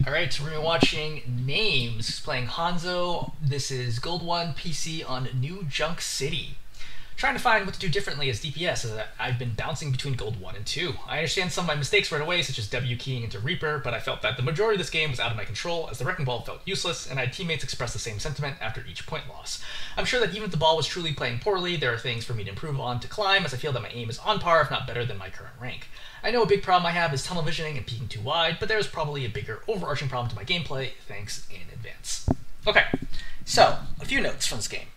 Alright, so we're going to be watching Names playing Hanzo. This is Gold 1 PC on New Junk City. Trying to find what to do differently as DPS, as I've been bouncing between Gold 1 and 2. I understand some of my mistakes right away, such as W keying into Reaper, but I felt that the majority of this game was out of my control, as the Wrecking Ball felt useless, and I had teammates express the same sentiment after each point loss. I'm sure that even if the ball was truly playing poorly, there are things for me to improve on to climb, as I feel that my aim is on par, if not better than my current rank. I know a big problem I have is tunnel visioning and peeking too wide, but there's probably a bigger overarching problem to my gameplay. Thanks in advance. Okay, so a few notes from this game.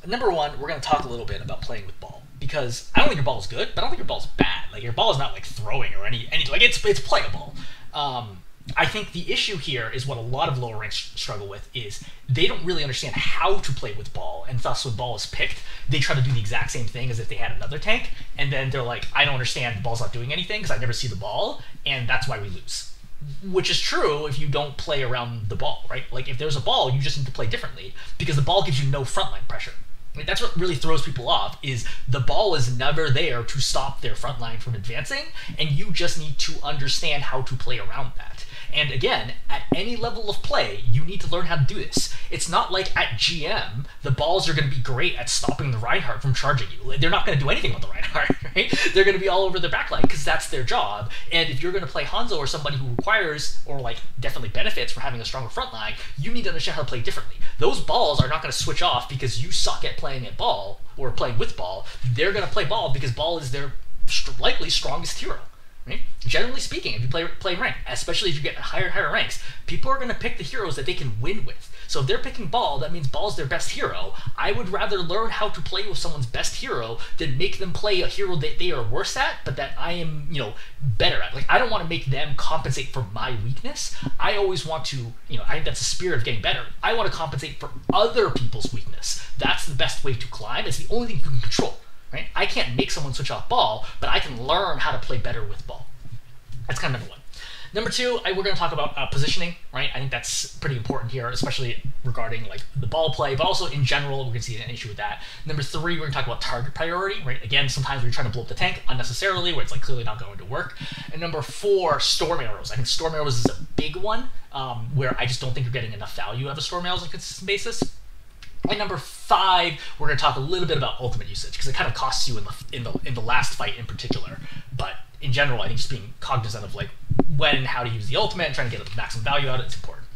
Number one, we're going to talk a little bit about playing with ball, because I don't think your ball is good, but I don't think your ball is bad. Like, your ball is not like throwing or any like it's playable. I think the issue here is what a lot of lower ranks struggle with is they don't really understand how to play with ball, and thus when ball is picked, they try to do the exact same thing as if they had another tank, and then they're like, I don't understand, the ball's not doing anything because I never see the ball, and that's why we lose. Which is true if you don't play around the ball, right? Like, if there's a ball, you just need to play differently, because the ball gives you no frontline pressure. Like, that's what really throws people off, is the ball is never there to stop their front line from advancing, and you just need to understand how to play around that. And again, at any level of play, you need to learn how to do this. It's not like at GM, the balls are going to be great at stopping the Reinhardt from charging you. They're not going to do anything with the Reinhardt, right? They're going to be all over their backline because that's their job. And if you're going to play Hanzo or somebody who requires, or like definitely benefits from having a stronger front line, you need to understand how to play differently. Those balls are not going to switch off because you suck at playing at ball or playing with ball. They're going to play ball because ball is their likely strongest hero. Right? Generally speaking, if you play rank, especially if you get higher and higher ranks, people are going to pick the heroes that they can win with. So if they're picking ball, that means ball's their best hero. I would rather learn how to play with someone's best hero than make them play a hero that they are worse at, but that I am, better at. Like, I don't want to make them compensate for my weakness. I always want to, I think that's the spirit of getting better. I want to compensate for other people's weakness. That's the best way to climb. It's the only thing you can control. Right? I can't make someone switch off ball, but I can learn how to play better with ball. That's kind of number one. Number two, we're going to talk about positioning, right? I think that's pretty important here, especially regarding like the ball play, but also in general, we're going to see an issue with that. Number three, we're going to talk about target priority, right? Again, sometimes we're trying to blow up the tank unnecessarily, where it's like clearly not going to work. And number four, storm arrows. I think storm arrows is a big one, where I just don't think you're getting enough value out of storm arrows on a consistent basis. And number five, we're going to talk a little bit about ultimate usage, because it kind of costs you in the last fight in particular. But in general, I think just being cognizant of like when and how to use the ultimate and trying to get the maximum value out of it is important.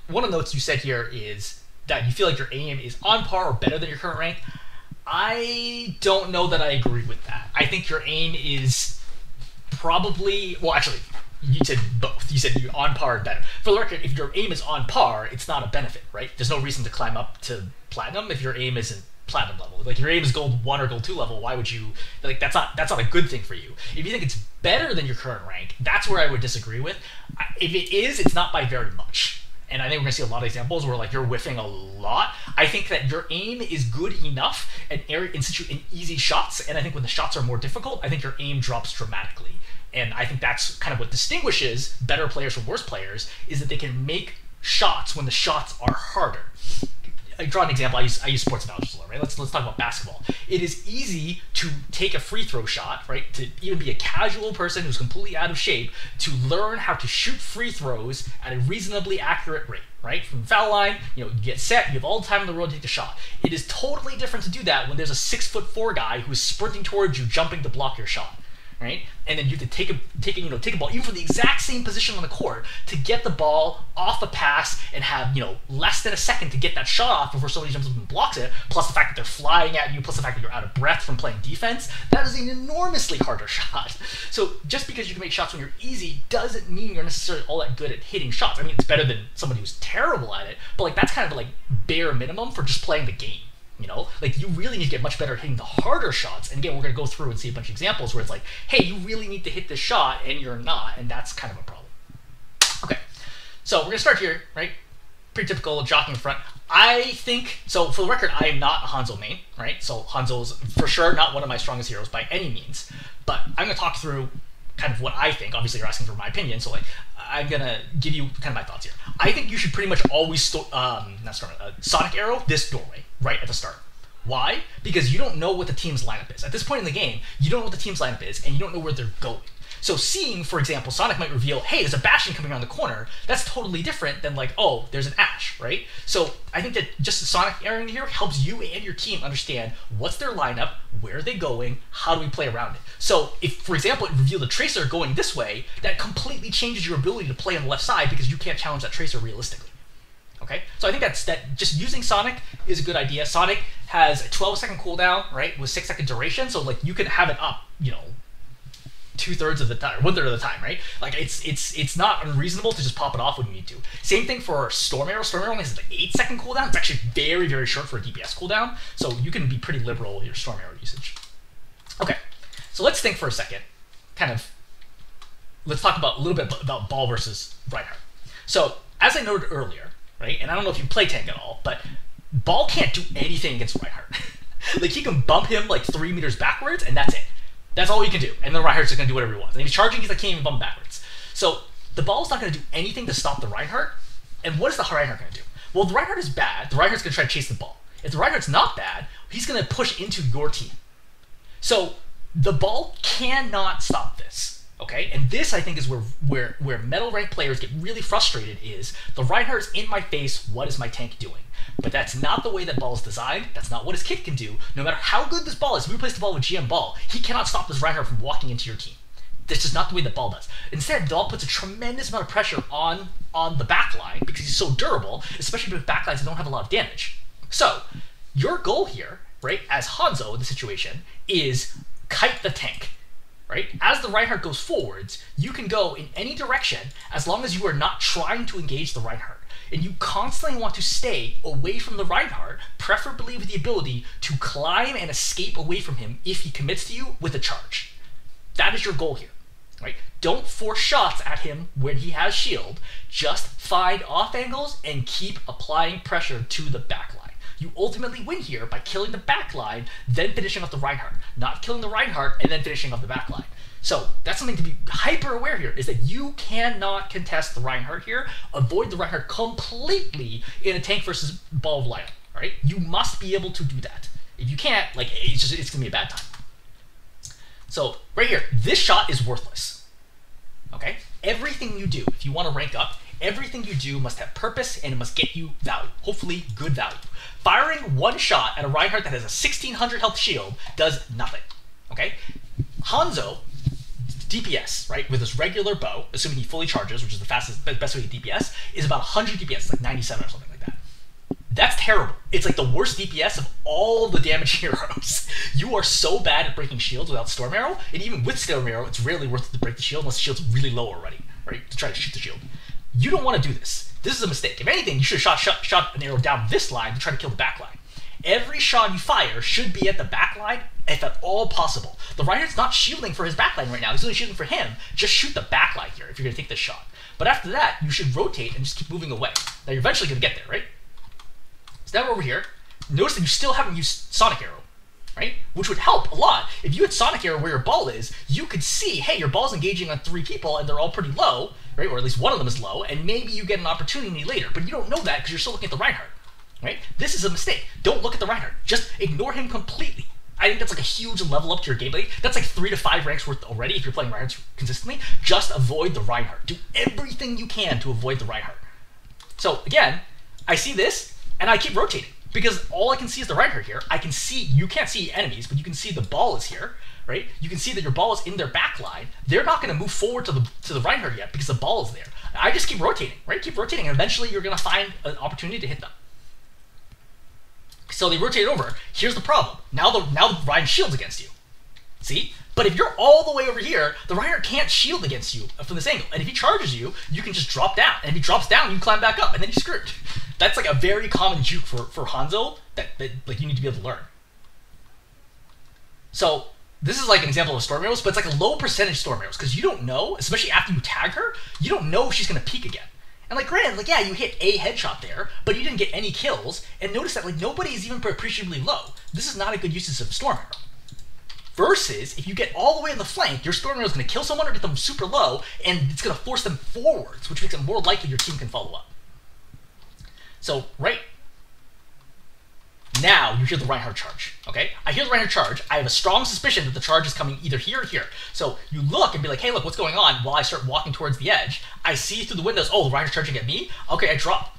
One of the notes you said here is that you feel like your aim is on par or better than your current rank. I don't know that I agree with that. I think your aim is probably, well, actually, you said both. You said you're on par or better. For the record, if your aim is on par, it's not a benefit, right? There's no reason to climb up to platinum if your aim isn't platinum level. Like, your aim is gold 1 or gold 2 level, why would you, like, that's not a good thing for you. If you think it's better than your current rank, that's where I would disagree with. If it is, it's not by very much. And I think we're going to see a lot of examples where like you're whiffing a lot. I think that your aim is good enough and institute in easy shots, and I think when the shots are more difficult, I think your aim drops dramatically. And I think that's kind of what distinguishes better players from worse players, is that they can make shots when the shots are harder. I draw an example. I use sports analogies a lot, right? Let's talk about basketball. It is easy to take a free throw shot, right? To even be a casual person who's completely out of shape, to learn how to shoot free throws at a reasonably accurate rate, right? From the foul line, you get set, you have all the time in the world to take the shot. It is totally different to do that when there's a 6'4" guy who's sprinting towards you, jumping to block your shot. Right? And then you have to take a ball, even from the exact same position on the court, to get the ball off a pass and have, less than a second to get that shot off before somebody jumps up and blocks it, plus the fact that they're flying at you, plus the fact that you're out of breath from playing defense. That is an enormously harder shot. So just because you can make shots when you're easy doesn't mean you're necessarily all that good at hitting shots. I mean, it's better than somebody who's terrible at it, but like that's kind of like bare minimum for just playing the game. Like, you really need to get much better at hitting the harder shots. And again, we're going to go through and see a bunch of examples where it's like, hey, you really need to hit this shot, and you're not, and that's kind of a problem. Okay, so we're going to start here, right? Pretty typical jockeying front. I think, so for the record, I am not a Hanzo main, right? So Hanzo is for sure not one of my strongest heroes by any means. But I'm going to talk through kind of what I think. Obviously, you're asking for my opinion, so like, I'm going to give you kind of my thoughts here. I think you should pretty much always Sonic Arrow this doorway right at the start. Why? Because you don't know what the team's lineup is. At this point in the game, you don't know what the team's lineup is, and you don't know where they're going. So seeing, for example, Sonic might reveal, hey, there's a Bastion coming around the corner. That's totally different than like, oh, there's an Ash, right? So I think that just the Sonic airing here helps you and your team understand what's their lineup, where are they going, how do we play around it. So if, for example, it revealed a Tracer going this way, that completely changes your ability to play on the left side because you can't challenge that Tracer realistically. Okay, so I think that just using Sonic is a good idea. Sonic has a 12-second cooldown, right, with 6-second duration, so like you can have it up, you know, 2/3 of the time, 1/3 of the time, right? Like it's not unreasonable to just pop it off when you need to. Same thing for Storm Arrow. Storm Arrow only has an 8-second cooldown. It's actually very, very short for a DPS cooldown, so you can be pretty liberal with your Storm Arrow usage. Okay, so let's think for a second. Let's talk about a little bit about Ball versus Reinhardt. So as I noted earlier, right, and I don't know if you play tank at all, but Ball can't do anything against Reinhardt. Like he can bump him like 3 meters backwards, and that's it. That's all he can do. And then Reinhardt's just going to do whatever he wants. And if he's charging, he's like, can't even bump backwards. So the Ball's not going to do anything to stop the Reinhardt. And what is the Reinhardt going to do? Well, the Reinhardt is bad. The Reinhardt's going to try to chase the Ball. If the Reinhardt's not bad, he's going to push into your team. So the Ball cannot stop this. Okay? And this, I think, is where metal rank players get really frustrated is the Reinhardt's in my face, what is my tank doing? But that's not the way that Ball is designed. That's not what his kit can do. No matter how good this Ball is, if we replace the Ball with GM Ball, he cannot stop this Reinhardt from walking into your team. That's just not the way that Ball does. Instead, Ball puts a tremendous amount of pressure on the backline because he's so durable, especially with backlines that don't have a lot of damage. So, your goal here, right, as Hanzo in the situation, is kite the tank. Right? As the Reinhardt goes forwards, you can go in any direction as long as you are not trying to engage the Reinhardt. And you constantly want to stay away from the Reinhardt, preferably with the ability to climb and escape away from him if he commits to you with a charge. That is your goal here. Right? Don't force shots at him when he has shield. Just find off angles and keep applying pressure to the backline. You ultimately win here by killing the backline, then finishing off the Reinhardt. Not killing the Reinhardt and then finishing off the backline. So that's something to be hyper aware here, is that you cannot contest the Reinhardt here. Avoid the Reinhardt completely in a tank versus Ball of lineup. Right? You must be able to do that. If you can't, like, it's gonna be a bad time. So right here, this shot is worthless. Okay? Everything you do, if you want to rank up, everything you do must have purpose and it must get you value. Hopefully, good value. Firing one shot at a Reinhardt that has a 1600 health shield does nothing. Okay? Hanzo, DPS, right, with his regular bow, assuming he fully charges, which is the best way to DPS, is about 100 DPS, like 97 or something like that. That's terrible. It's like the worst DPS of all the damage heroes. You are so bad at breaking shields without Storm Arrow, and even with Storm Arrow, it's rarely worth it to break the shield unless the shield's really low already, right, to try to shoot the shield. You don't want to do this. This is a mistake. If anything, you should have shot an arrow down this line to try to kill the back line. Every shot you fire should be at the back line, if at all possible. The Reinhardt's not shielding for his backline right now. He's only shielding for him. Just shoot the back line here if you're going to take this shot. But after that, you should rotate and just keep moving away. Now, you're eventually going to get there, right? So now we're over here. Notice that you still haven't used Sonic Arrow, right? Which would help a lot. If you had Sonic Arrow where your ball is, you could see, hey, your ball's engaging on 3 people and they're all pretty low, right? Or at least one of them is low, and maybe you get an opportunity later. But you don't know that because you're still looking at the Reinhardt, right? This is a mistake. Don't look at the Reinhardt. Just ignore him completely. I think that's like a huge level up to your gameplay. That's like 3 to 5 ranks worth already if you're playing Reinhardt consistently. Just avoid the Reinhardt. Do everything you can to avoid the Reinhardt. So again, I see this and I keep rotating because all I can see is the Reinhardt here. I can see, you can't see enemies, but you can see the ball is here, right? You can see that your ball is in their back line. They're not going to move forward to the Reinhardt yet because the ball is there. I just keep rotating, right? Keep rotating, and eventually you're going to find an opportunity to hit them. So they rotate over. Here's the problem. Now the Reinhardt shields against you. See? But if you're all the way over here, the Reinhardt can't shield against you from this angle. And if he charges you, you can just drop down. And if he drops down, you climb back up, and then you're screwed. That's like a very common juke for Hanzo that like you need to be able to learn. So this is like an example of Storm Arrows, but it's like a low percentage Storm Arrows because you don't know, especially after you tag her, you don't know if she's going to peek again. And like granted, like yeah, you hit a headshot there, but you didn't get any kills. And notice that like nobody is even appreciably low. This is not a good usage of Storm Arrow. Versus, if you get all the way in the flank, your Storm Arrow is going to kill someone or get them super low, and it's going to force them forwards, which makes it more likely your team can follow up. So, right Now you hear the Reinhardt charge, okay? I hear the Reinhardt charge. I have a strong suspicion that the charge is coming either here or here. So you look and be like, hey, look, what's going on? While I start walking towards the edge, I see through the windows, oh, the Reinhardt's charging at me? Okay, I drop,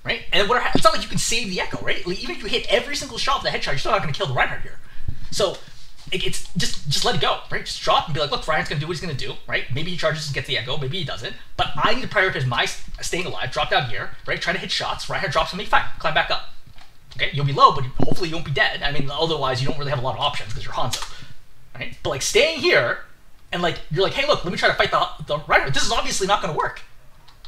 right? And it's not like you can save the echo, right? Like, even if you hit every single shot with the headshot, you're still not going to kill the Reinhardt here. So it's just let it go, right? Just drop and be like, look, Reinhardt's going to do what he's going to do, right? Maybe he charges and gets the echo, maybe he doesn't. But I need to prioritize my staying alive, drop down here, right? Try to hit shots. Reinhardt drops on me, fine, climb back up. Okay, you'll be low, but hopefully you won't be dead. I mean, otherwise you don't really have a lot of options because you're Hanzo, right? But like staying here, and like you're like, hey, look, let me try to fight the Reinhardt. This is obviously not going to work.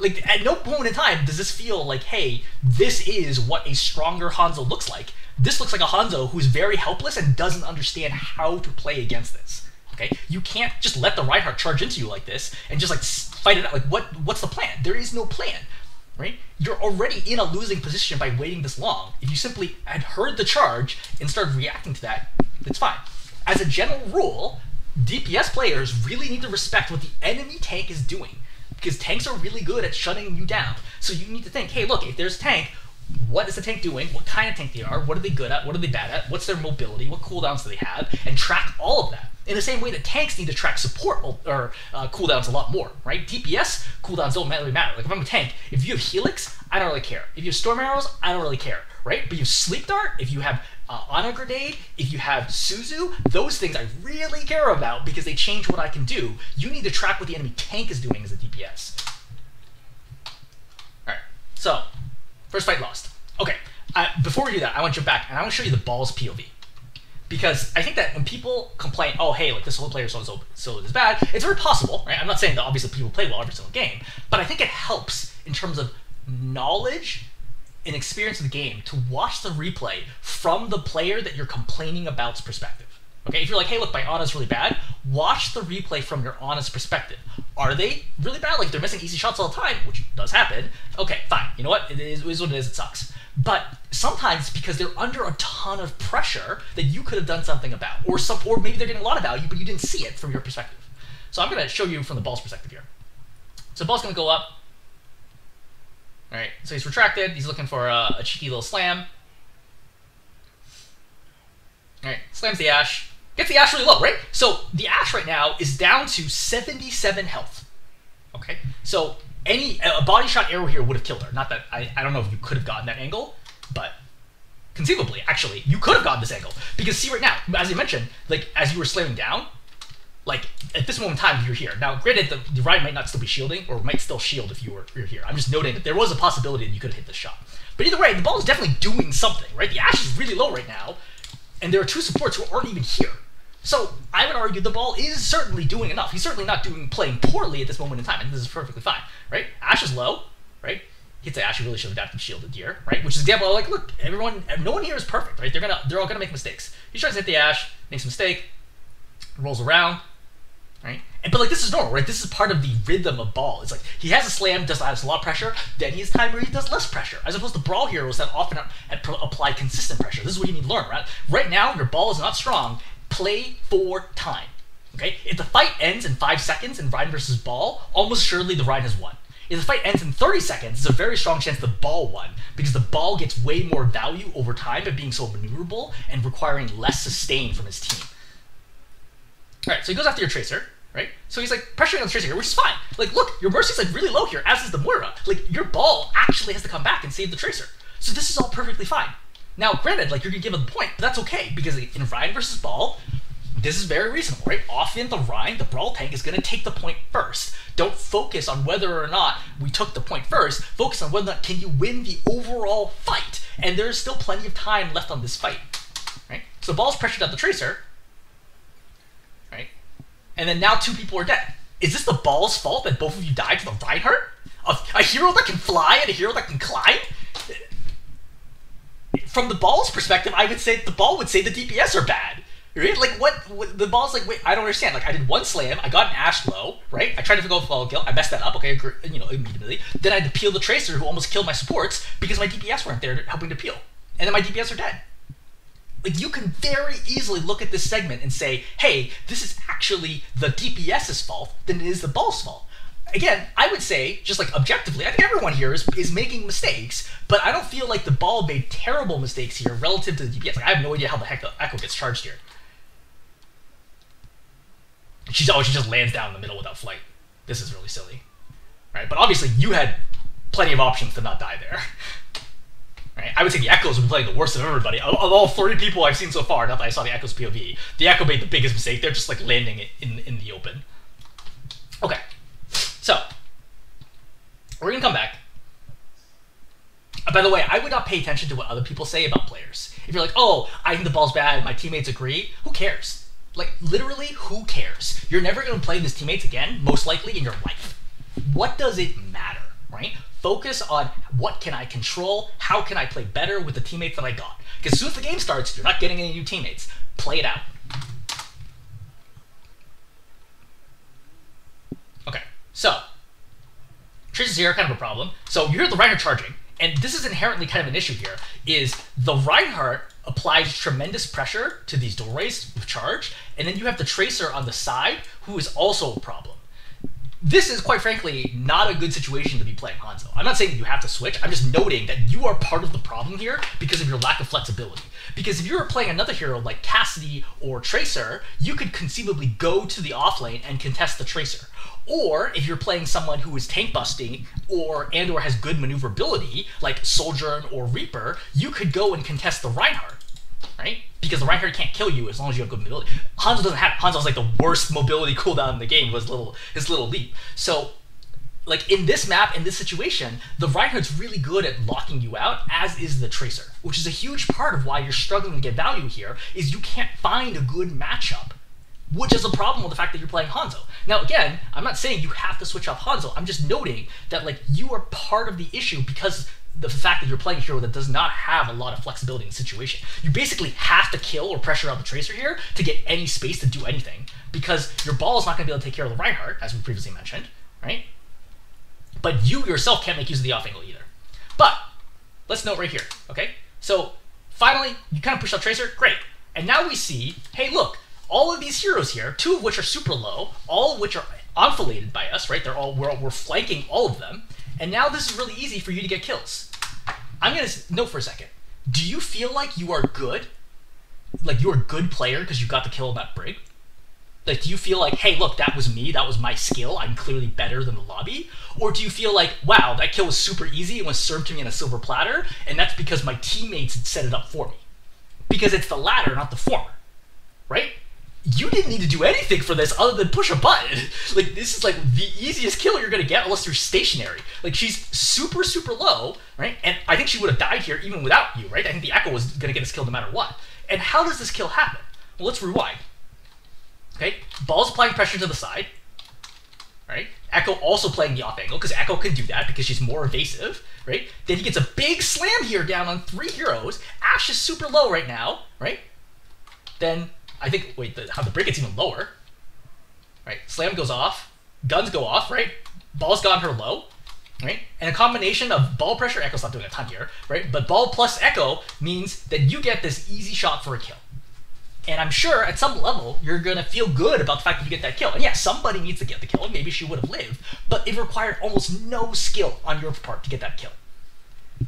Like at no point in time does this feel like, hey, this is what a stronger Hanzo looks like. This looks like a Hanzo who's very helpless and doesn't understand how to play against this. Okay, you can't just let the Reinhardt charge into you like this and just like fight it out. Like what's the plan? There is no plan. Right? You're already in a losing position by waiting this long. If you simply had heard the charge and started reacting to that, it's fine. As a general rule, DPS players really need to respect what the enemy tank is doing, because tanks are really good at shutting you down. So you need to think, hey, look, if there's a tank, what is the tank doing? What kind of tank they are? What are they good at? What are they bad at? What's their mobility? What cooldowns do they have? And track all of that. In the same way that tanks need to track support or cooldowns a lot more, right? DPS cooldowns don't really matter. Like if I'm a tank, if you have Helix, I don't really care. If you have Storm Arrows, I don't really care, right? But you have Sleep Dart, if you have Honor Grenade, if you have Suzu, those things I really care about because they change what I can do. You need to track what the enemy tank is doing as a DPS. Alright, so, first fight lost. Okay, before we do that, I want to jump back and I want to show you the balls POV. Because I think that when people complain, oh, hey, like this whole player so is bad, it's very possible, right? I'm not saying that obviously people play well every single game, but I think it helps in terms of knowledge and experience of the game to watch the replay from the player that you're complaining about's perspective. Okay, if you're like, hey, look, my Ana's really bad, watch the replay from your Ana's perspective. Are they really bad? Like they're missing easy shots all the time, which does happen. Okay, fine. You know what? It is what it is. It sucks. But sometimes it's because they're under a ton of pressure that you could have done something about, or maybe they're getting a lot of value, but you didn't see it from your perspective. So I'm going to show you from the ball's perspective here. So the ball's going to go up. All right. So he's retracted. He's looking for a cheeky little slam. All right. Slams the Ashe. Gets the Ashe really low, right? So the Ashe right now is down to 77 health. Okay. So a body shot arrow here would have killed her. Not that I don't know if you could have gotten that angle, but conceivably, actually, you could have gotten this angle. Because see right now, as I mentioned, like as you were slamming down, like at this moment in time, you're here. Now, granted, the Ryan might not still be shielding, or might still shield if you're here. I'm just noting that there was a possibility that you could have hit this shot. But either way, the ball is definitely doing something, right? The Ashe is really low right now, and there are two supports who aren't even here. So I would argue the ball is certainly doing enough. He's certainly not playing poorly at this moment in time, and this is perfectly fine, right? Ashe is low, right? Hits the Ashe, he really should have adapted shielded here, right? Which is an example of like, look, no one here is perfect, right? They're all gonna make mistakes. He tries to hit the Ashe, makes a mistake, rolls around, right? But like this is normal, right? This is part of the rhythm of ball. It's like he has a slam, has a lot of pressure, then he has time where he does less pressure, as opposed to brawl heroes that often apply consistent pressure. This is what you need to learn, right? Right now, your ball is not strong. Play for time. Okay? If the fight ends in 5 seconds in Ryan versus ball, almost surely the Ryan has won. If the fight ends in 30 seconds, there's a very strong chance the ball won, because the ball gets way more value over time by being so maneuverable and requiring less sustain from his team. Alright, so he goes after your Tracer, right? So he's like pressuring on the Tracer here, which is fine. Like, look, your Mercy's like really low here, as is the Moira. Like, your ball actually has to come back and save the Tracer. So this is all perfectly fine. Now, granted, like you're gonna give him the point, but that's okay, because in Ryan versus ball, this is very reasonable, right? Often the Ryan, the brawl tank, is gonna take the point first. Don't focus on whether or not we took the point first. Focus on whether or not can you win the overall fight. And there's still plenty of time left on this fight, right? So ball's pressured at the Tracer, right? And then now 2 people are dead. Is this the ball's fault that both of you died to the Reinhardt? A hero that can fly and a hero that can climb? From the ball's perspective, I would say the ball would say the DPS are bad, right? Like what the ball's like, wait, I don't understand. Like I did one slam, I got an Ashe low, right? I tried to go with follow kill, I messed that up, okay, you know, immediately. Then I had to peel the Tracer who almost killed my supports because my DPS weren't there helping to peel. And then my DPS are dead. Like you can very easily look at this segment and say, hey, this is actually the DPS's fault than it is the ball's fault. again, I would say, just like objectively, I think everyone here is making mistakes, but I don't feel like the ball made terrible mistakes here relative to the DPS. Like, I have no idea how the heck the Echo gets charged here. She just lands down in the middle without flight. This is really silly. Right? But obviously, you had plenty of options to not die there. Right? I would say the Echoes would be playing the worst of everybody. Of all 30 people I've seen so far, not that I saw the Echo's POV, the Echo made the biggest mistake. They're just like landing it in the open. Okay. So, we're going to come back. By the way, I would not pay attention to what other people say about players. If you're like, oh, I think the ball's bad, my teammates agree, who cares? Like, literally, who cares? You're never going to play with his teammates again, most likely, in your life. What does it matter, right? Focus on what can I control, how can I play better with the teammates that I got. Because as soon as the game starts, you're not getting any new teammates. Play it out. Okay, so, Tracer's here, kind of a problem. So you hear the Reinhardt charging, and this is inherently kind of an issue here, is the Reinhardt applies tremendous pressure to these doorways with charge, and then you have the Tracer on the side, who is also a problem. This is, quite frankly, not a good situation to be playing Hanzo. I'm not saying you have to switch, I'm just noting that you are part of the problem here because of your lack of flexibility. Because if you were playing another hero like Cassidy or Tracer, you could conceivably go to the off lane and contest the Tracer. Or if you're playing someone who is tank busting or has good maneuverability, like Sojourn or Reaper, you could go and contest the Reinhardt, right? Because the Reinhardt can't kill you as long as you have good mobility. Hanzo doesn't have it. Hanzo's like the worst mobility cooldown in the game was his little leap. So, like in this map, in this situation, the Reinhardt's really good at locking you out, as is the Tracer, which is a huge part of why you're struggling to get value here, is you can't find a good matchup, which is a problem with the fact that you're playing Hanzo. Now, again, I'm not saying you have to switch off Hanzo. I'm just noting that like you are part of the issue because the fact that you're playing a hero that does not have a lot of flexibility in the situation. You basically have to kill or pressure out the Tracer here to get any space to do anything, because your ball is not going to be able to take care of the Reinhardt, as we previously mentioned, right? But you yourself can't make use of the off angle either. But let's note right here, okay? So finally, you kind of push out Tracer, great. And now we see, hey, look, all of these heroes here, 2 of which are super low, all of which are enfiladed by us, right? We're flanking all of them. And now this is really easy for you to get kills. I'm going to note for a second. Do you feel like you are good? Like you're a good player because you got the kill on that Brig? Like, do you feel like, hey, look, that was me, that was my skill, I'm clearly better than the lobby? Or do you feel like, wow, that kill was super easy, it was served to me on a silver platter, and that's because my teammates had set it up for me? Because it's the latter, not the former, right? You didn't need to do anything for this other than push a button. Like, this is like the easiest kill you're gonna get unless you're stationary. Like, she's super, super low, right? And I think she would have died here even without you, right? I think the Echo was gonna get this kill no matter what. And how does this kill happen? Well, let's rewind. Okay, Ball's applying pressure to the side, right? Echo also playing the off angle, because Echo can do that because she's more evasive, right? Then he gets a big slam here down on 3 heroes. Ashe is super low right now, right? Then I think, wait, how the Brig gets even lower, right? Slam goes off, guns go off, right? Ball's gone her low, right? And a combination of ball pressure, Echo's not doing a ton here, right? But ball plus Echo means that you get this easy shot for a kill. And I'm sure at some level, you're gonna feel good about the fact that you get that kill. And yeah, somebody needs to get the kill, maybe she would have lived, but it required almost no skill on your part to get that kill.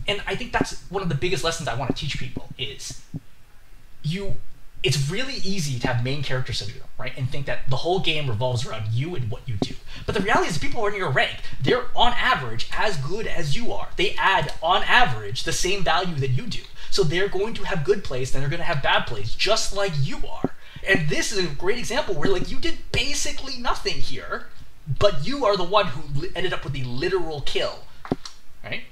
And I think that's one of the biggest lessons I want to teach people is it's really easy to have main character syndrome, right? And think that the whole game revolves around you and what you do. But the reality is the people who are in your rank, they're on average as good as you are. They add, on average, the same value that you do. So they're going to have good plays, then they're going to have bad plays, just like you are. And this is a great example where like you did basically nothing here, but you are the one who ended up with the literal kill, right?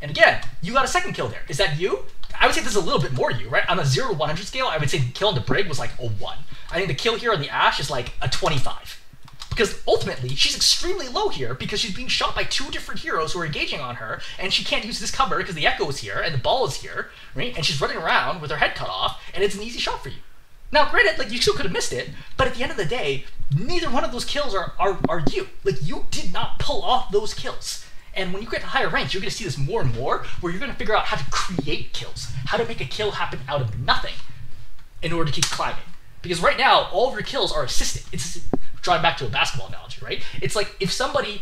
And again, you got a second kill there. Is that you? I would say this is a little bit more you, right? On a 0 to 100 scale, I would say the kill on the Brig was like a 1. I think the kill here on the Ashe is like a 25. Because ultimately, she's extremely low here because she's being shot by 2 different heroes who are engaging on her, and she can't use this cover because the Echo is here and the ball is here, right? And she's running around with her head cut off, and it's an easy shot for you. Now, granted, like you still could have missed it, but at the end of the day, neither one of those kills are you. Like, you did not pull off those kills. And when you get to higher ranks, you're going to see this more and more, where you're going to figure out how to create kills, how to make a kill happen out of nothing in order to keep climbing. Because right now, all of your kills are assisted. It's drawing back to a basketball analogy, right? It's like if somebody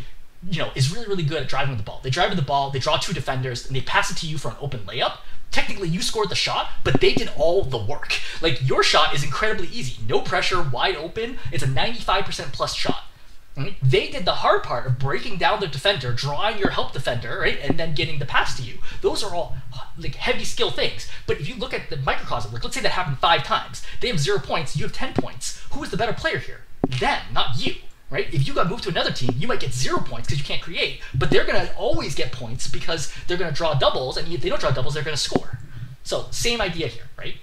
is really, really good at driving with the ball. They drive with the ball, they draw 2 defenders, and they pass it to you for an open layup. Technically, you scored the shot, but they did all the work. Like, your shot is incredibly easy. No pressure, wide open. It's a 95% plus shot. Right? They did the hard part of breaking down their defender, drawing your help defender, right, and then getting the pass to you. Those are all like heavy skill things. But if you look at the microcosm, like let's say that happened 5 times, they have 0 points, you have 10 points. Who is the better player here? Them, not you. Right? If you got moved to another team, you might get 0 points because you can't create, but they're going to always get points because they're going to draw doubles, and if they don't draw doubles, they're going to score. So same idea here, right?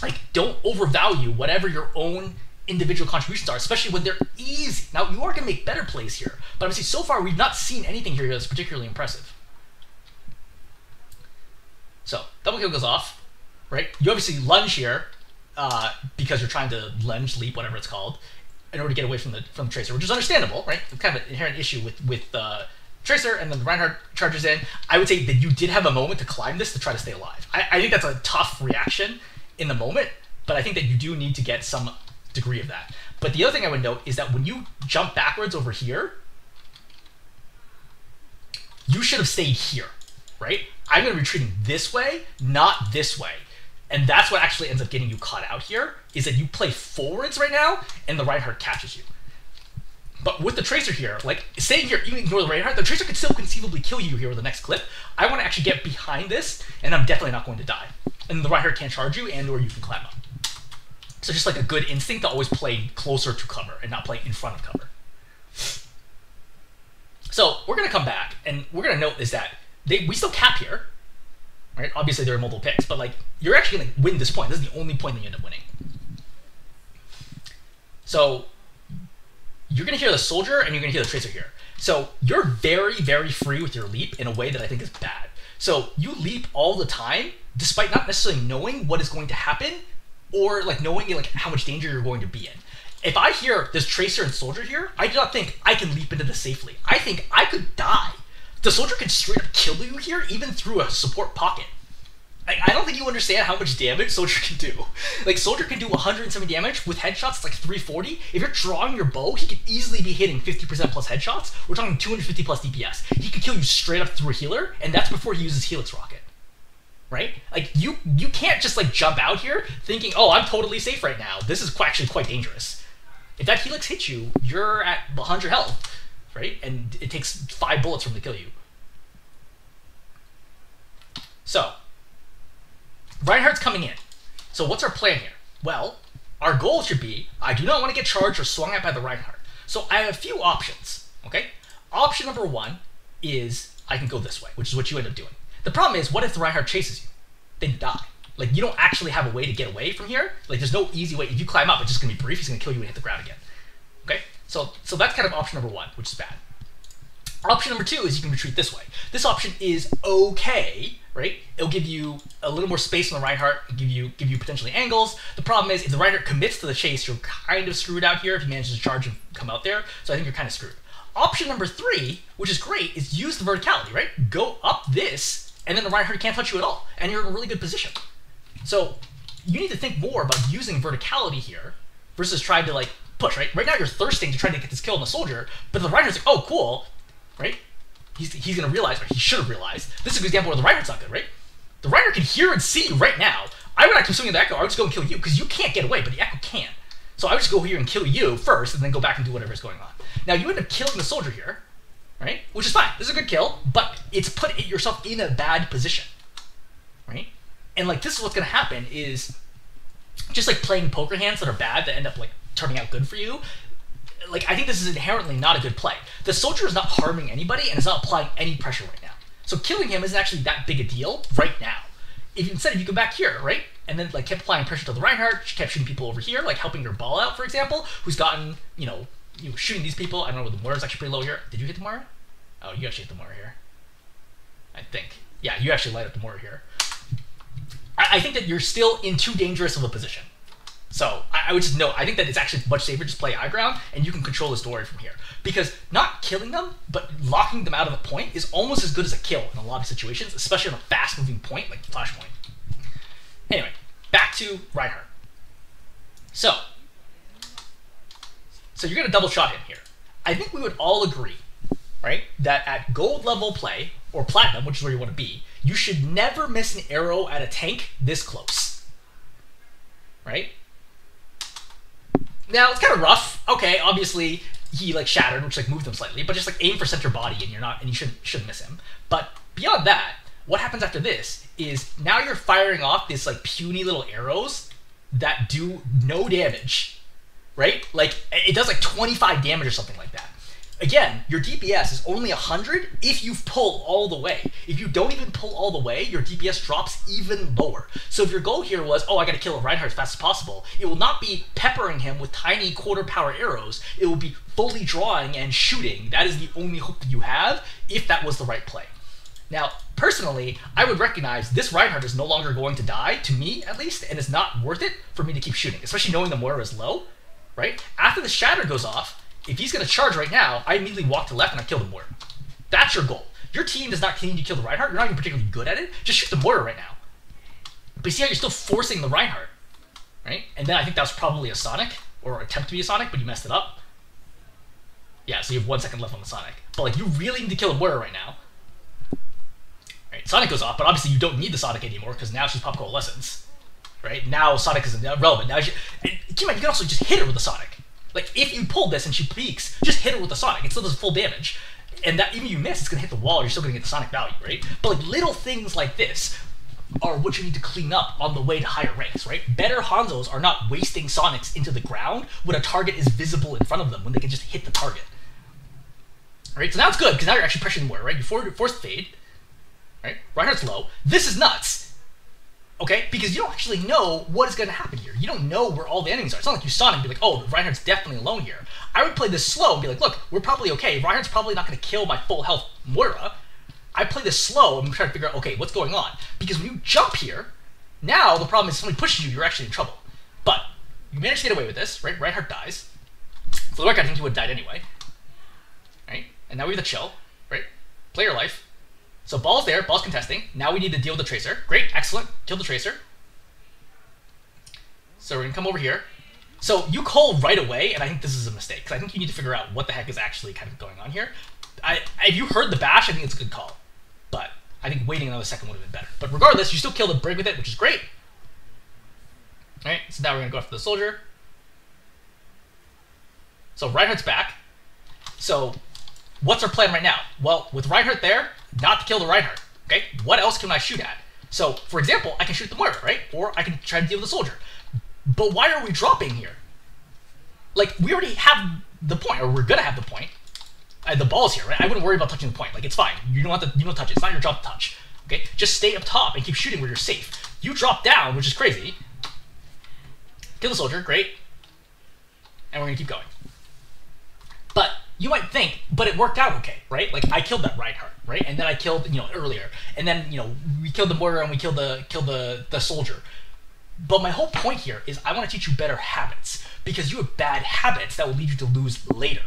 Like, don't overvalue whatever your own individual contributions are, especially when they're easy. Now, you are going to make better plays here, but obviously so far we've not seen anything here that's particularly impressive. So double kill goes off, right? You obviously lunge here because you're trying to lunge, leap, whatever it's called, in order to get away from the Tracer, which is understandable, right? It's kind of an inherent issue with Tracer, and then Reinhardt charges in. I would say that you did have a moment to climb this to try to stay alive. I think that's a tough reaction in the moment, but I think that you do need to get some degree of that. But the other thing I would note is that when you jump backwards over here, you should have stayed here, right? I'm going to be retreating this way, not this way. And that's what actually ends up getting you caught out here, is that you play forwards right now, and the Reinhardt catches you. But with the Tracer here, like, staying here, you ignore the Reinhardt, the Tracer could still conceivably kill you here with the next clip. I want to actually get behind this, and I'm definitely not going to die. And the Reinhardt can't charge you, and or you can climb up. So just like a good instinct to always play closer to cover and not play in front of cover. So we're going to come back, and we're going to note is that we still cap here. Right? Obviously, there are multiple picks, but like you're actually going to win this point. This is the only point that you end up winning. So you're going to hear the Soldier, and you're going to hear the Tracer here. So you're very, very free with your leap in a way that I think is bad. So you leap all the time, despite not necessarily knowing what is going to happen, or like knowing like how much danger you're going to be in. If I hear this Tracer and Soldier here, I do not think I can leap into this safely. I think I could die. The Soldier could straight up kill you here, even through a support pocket. I don't think you understand how much damage Soldier can do. Like, Soldier can do 170 damage with headshots, it's like 340. If you're drawing your bow, he could easily be hitting 50% plus headshots. We're talking 250 plus DPS. He could kill you straight up through a healer, and that's before he uses Helix Rocket. Right? Like, you can't just, like, jump out here thinking, oh, I'm totally safe right now. This is actually quite dangerous. If that Helix hits you, you're at 100 health, right? And it takes 5 bullets from to kill you. So, Reinhardt's coming in. So what's our plan here? Well, our goal should be, I do not want to get charged or swung at by the Reinhardt. So I have a few options, okay? Option number 1 is I can go this way, which is what you end up doing. The problem is, what if the Reinhardt chases you? Then you die. Like, you don't actually have a way to get away from here. Like, there's no easy way. If you climb up, it's just going to be brief. He's going to kill you and hit the ground again. Okay? So that's kind of option number 1, which is bad. Option number 2 is you can retreat this way. This option is okay, right? It'll give you a little more space on the Reinhardt, give you potentially angles. The problem is, if the Reinhardt commits to the chase, you're kind of screwed out here if he manages to charge and come out there. So I think you're kind of screwed. Option number 3, which is great, is use the verticality, right? Go up this, and then the Reinhardt can't touch you at all, and you're in a really good position. So you need to think more about using verticality here versus trying to, like, push, right? Right now you're thirsting to try to get this kill on the Soldier, but the Reinhardt's like, oh, cool, right? He's going to realize, or he should have realized, this is a good example where the Reinhardt's not good, right? The Reinhardt can hear and see you right now. I would not keep swinging the Echo, I would just go and kill you, because you can't get away, but the Echo can. So I would just go here and kill you first, and then go back and do whatever's going on. Now, you end up killing the Soldier here, right? Which is fine. This is a good kill, but it's put yourself in a bad position, right? And, like, this is what's going to happen is just, like, playing poker hands that are bad that end up, like, turning out good for you. Like, I think this is inherently not a good play. The Soldier is not harming anybody and is not applying any pressure right now. So killing him isn't actually that big a deal right now. Instead, if you go back here, right, and then, like, kept applying pressure to the Reinhardt, kept shooting people over here, like helping your ball out, for example, who's gotten, you know, shooting these people. I don't know, the Moira's actually pretty low here. Did you hit the Moira? Oh, you actually hit the Moira here. I think. Yeah, you actually light up the Moira here. I think that you're still in too dangerous of a position. So I would just note, I think that it's actually much safer to just play high ground, and you can control the story from here. Because not killing them, but locking them out of the point is almost as good as a kill in a lot of situations, especially on a fast-moving point like Flashpoint. Anyway, back to Reinhardt. So you're going to double shot him here. I think we would all agree right? That at gold level play, or platinum, which is where you want to be, you should never miss an arrow at a tank this close, right? Now, it's kind of rough. Okay, obviously, he, like, shattered, which, like, moved him slightly, but just, like, aim for center body, and you shouldn't miss him. But beyond that, what happens after this is now you're firing off this, like, puny little arrows that do no damage, right? Like, it does, like, 25 damage or something like that. Again, your DPS is only 100 if you pull all the way. If you don't even pull all the way, your DPS drops even lower. So if your goal here was, oh, I gotta kill a Reinhardt as fast as possible, it will not be peppering him with tiny quarter-power arrows. It will be fully drawing and shooting. That is the only hope that you have, if that was the right play. Now, personally, I would recognize this Reinhardt is no longer going to die, to me at least, and it's not worth it for me to keep shooting, especially knowing the Moira is low, right? After the Shatter goes off, if he's going to charge right now, I immediately walk to the left and I kill the Moira. That's your goal. Your team does not continue to kill the Reinhardt. You're not even particularly good at it. Just shoot the Moira right now. But you see how you're still forcing the Reinhardt, right? And then I think that was probably a Sonic, or attempt to be a Sonic, but you messed it up. Yeah, so you have 1 second left on the Sonic. But like, you really need to kill a Moira right now. Right, Sonic goes off, but obviously you don't need the Sonic anymore because now she's Pop Coalescence. Right? Now Sonic is irrelevant. Now keep in mind, you can also just hit her with the Sonic. Like, if you pulled this and she peeks, just hit her with the Sonic. It still does full damage. And that even if you miss, it's going to hit the wall, you're still going to get the Sonic value, right? But like, little things like this are what you need to clean up on the way to higher ranks, right? Better Hanzos are not wasting Sonics into the ground when a target is visible in front of them, when they can just hit the target. Right? So now it's good, because now you're actually pressuring more, right? You force the fade, right? Reinhardt's low. This is nuts. Okay, because you don't actually know what is going to happen here. You don't know where all the enemies are. It's not like you saw him and be like, oh, Reinhardt's definitely alone here. I would play this slow and be like, look, we're probably okay. Reinhardt's probably not going to kill my full health Moira. I play this slow and try to figure out, okay, what's going on? Because when you jump here, now the problem is if somebody pushes you, you're actually in trouble. But you manage to get away with this, right? Reinhardt dies. For the record, I think he would have died anyway. Right? And now we have the chill, right? Play your life. So ball's there, ball's contesting. Now we need to deal with the Tracer. Great, excellent. Kill the Tracer. So we're going to come over here. So you call right away, and I think this is a mistake, because I think you need to figure out what the heck is actually kind of going on here. If you heard the bash, I think it's a good call. But I think waiting another second would have been better. But regardless, you still kill the Brig with it, which is great. Alright, so now we're going to go after the Soldier. So Reinhardt's back. So what's our plan right now? Well, with Reinhardt there, not to kill the Reinhardt, okay? What else can I shoot at? So, for example, I can shoot the Moira, right? Or I can try to deal with the Soldier. But why are we dropping here? Like, we already have the point, or we're gonna have the point. The ball's here, right? I wouldn't worry about touching the point. Like, it's fine. You don't have to, you don't touch it. It's not your job to touch, okay? Just stay up top and keep shooting where you're safe. You drop down, which is crazy. Kill the Soldier, great. And we're gonna keep going. But you might think, but it worked out okay, right? Like, I killed that Reinhardt, right? And then I killed, earlier. And then, we killed the Moira and we killed the Soldier. But my whole point here is I want to teach you better habits, because you have bad habits that will lead you to lose later,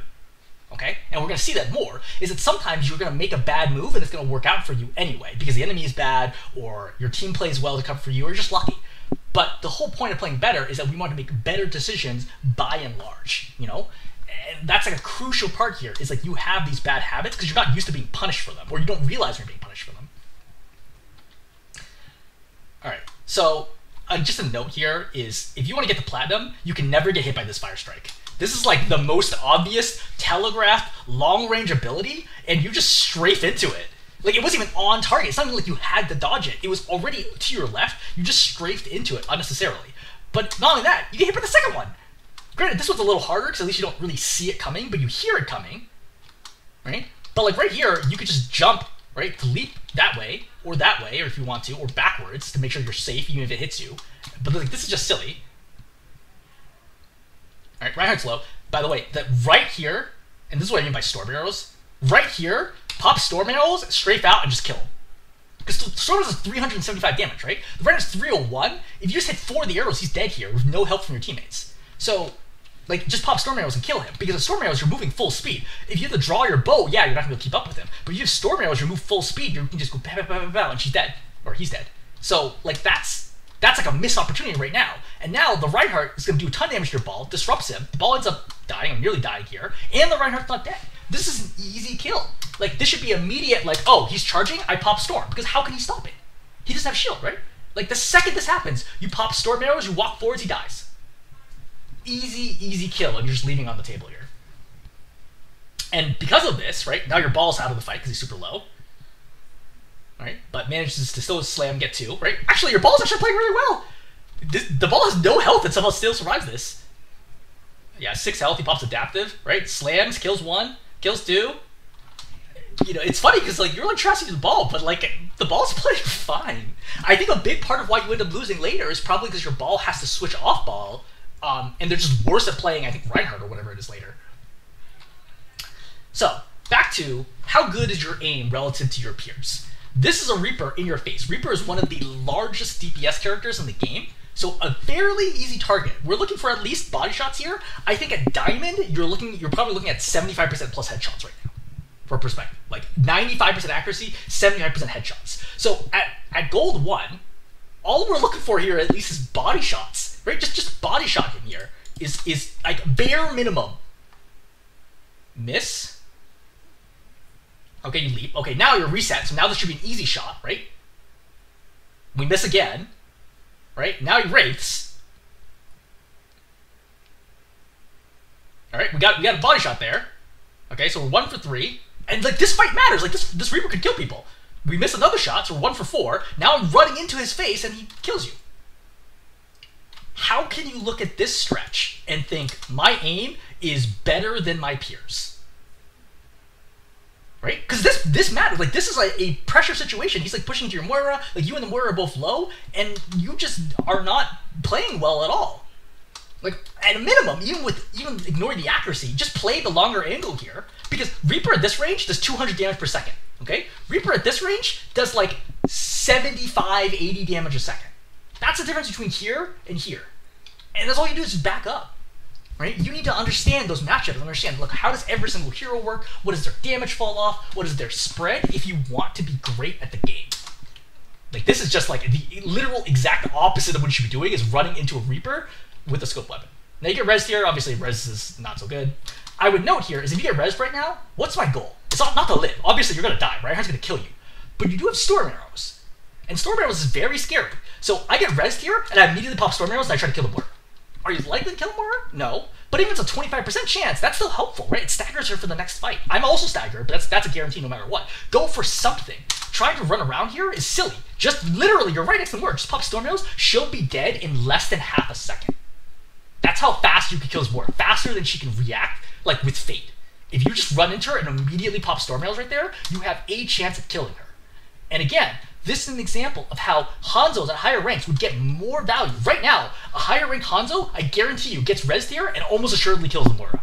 okay? And we're going to see that more, is that sometimes you're going to make a bad move and it's going to work out for you anyway, because the enemy is bad, or your team plays well to come for you, or you're just lucky. But the whole point of playing better is that we want to make better decisions by and large, And that's like a crucial part here, is like you have these bad habits because you're not used to being punished for them, or you don't realize you're being punished for them. All right, so just a note here is if you want to get to platinum, you can never get hit by this Fire Strike. This is like the most obvious telegraphed long-range ability, and you just strafe into it. Like, it wasn't even on target. It's not even like you had to dodge it. It was already to your left. You just strafed into it unnecessarily. But not only that, you get hit by the second one. Granted, this one's a little harder because at least you don't really see it coming, but you hear it coming, right? But like right here, you could just jump, right, to leap that way, or if you want to, or backwards to make sure you're safe even if it hits you. But like, this is just silly. All right, Reinhardt's low. By the way, that right here, and this is what I mean by Storm Arrows, right here, pop Storm Arrows, strafe out, and just kill him. Because Storm Arrows is 375 damage, right? The Reinhardt's 301. If you just hit 4 of the arrows, he's dead here with no help from your teammates. So, like, just pop Storm Arrows and kill him. Because with Storm Arrows, you're moving full speed. If you have to draw your bow, yeah, you're not going to be able to keep up with him. But if you have Storm Arrows, you move full speed, you can just go pow, pow, pow, pow, pow, and she's dead. Or he's dead. So, like, that's like a missed opportunity right now. And now the Reinhardt is going to do a ton of damage to your ball, disrupts him, the ball ends up dying, or nearly dying here, and the Reinhardt's not dead. This is an easy kill. Like, this should be immediate, like, oh, he's charging, I pop Storm. Because how can he stop it? He doesn't have shield, right? Like, the second this happens, you pop Storm arrows, you walk forwards, he dies. Easy kill, and you're just leaving on the table here. And because of this, right, now your ball's out of the fight because he's super low. Right? But manages to still slam, get 2, right? Actually, your ball's actually playing really well. The ball has no health and somehow still survives this. Yeah, 6 health, he pops adaptive, right? Slams, kills 1, kills 2. You know, it's funny because, like, you're like trashing the ball, but, like, the ball's playing fine. I think a big part of why you end up losing later is probably because your ball has to switch off ball, and they're just worse at playing, I think, Reinhardt or whatever it is later. So, back to how good is your aim relative to your peers. This is a Reaper in your face. Reaper is one of the largest DPS characters in the game, so a fairly easy target. We're looking for at least body shots here. I think at Diamond, you're probably looking at 75% plus headshots right now, for perspective. Like 95% accuracy, 75% headshots. So at Gold 1, all we're looking for here at least is body shots, right? Just body shot him here is like bare minimum. Miss. Okay, you leap. Okay, now you're reset, so now this should be an easy shot, right? We miss again, right? Now he wraiths. All right, we got a body shot there. Okay, so we're 1 for 3, and like this fight matters. Like this Reaper could kill people. We miss another shot, so we're 1 for 4. Now I'm running into his face, and he kills you. How can you look at this stretch and think my aim is better than my peers? Right? Because this matters. Like, this is like a pressure situation. He's like pushing to your Moira. Like, you and the Moira are both low, and you just are not playing well at all. Like, at a minimum, even ignoring the accuracy, just play the longer angle here. Because Reaper at this range does 200 damage per second. Okay? Reaper at this range does like 75, 80 damage a second. That's the difference between here and here. And that's all you do is just back up. Right? You need to understand those matchups, understand, look, how does every single hero work? What does their damage fall off? What is their spread if you want to be great at the game? Like, this is just like the literal exact opposite of what you should be doing is running into a Reaper with a scope weapon. Now you get rezzed here, obviously res is not so good. I would note here is if you get rezzed right now, what's my goal? It's not to live. Obviously you're gonna die, right? Reinhardt's gonna kill you. But you do have Storm Arrows. And Storm Arrows is very scary. So I get rezzed here, and I immediately pop Storm Arrows and I try to kill the Moira. Are you likely to kill Moira? No. But even if it's a 25% chance, that's still helpful, right? It staggers her for the next fight. I'm also staggered, but that's a guarantee no matter what. Go for something. Trying to run around here is silly. Just literally, you're right next to the Moira. Just pop Storm Arrows. She'll be dead in less than half a second. That's how fast you can kill this Moira. Faster than she can react, like with Fate. If you just run into her and immediately pop Storm Arrows right there, you have a chance of killing her. And again, this is an example of how Hanzos at higher ranks would get more value. Right now, a higher ranked Hanzo, I guarantee you, gets rezzed here and almost assuredly kills the Moira.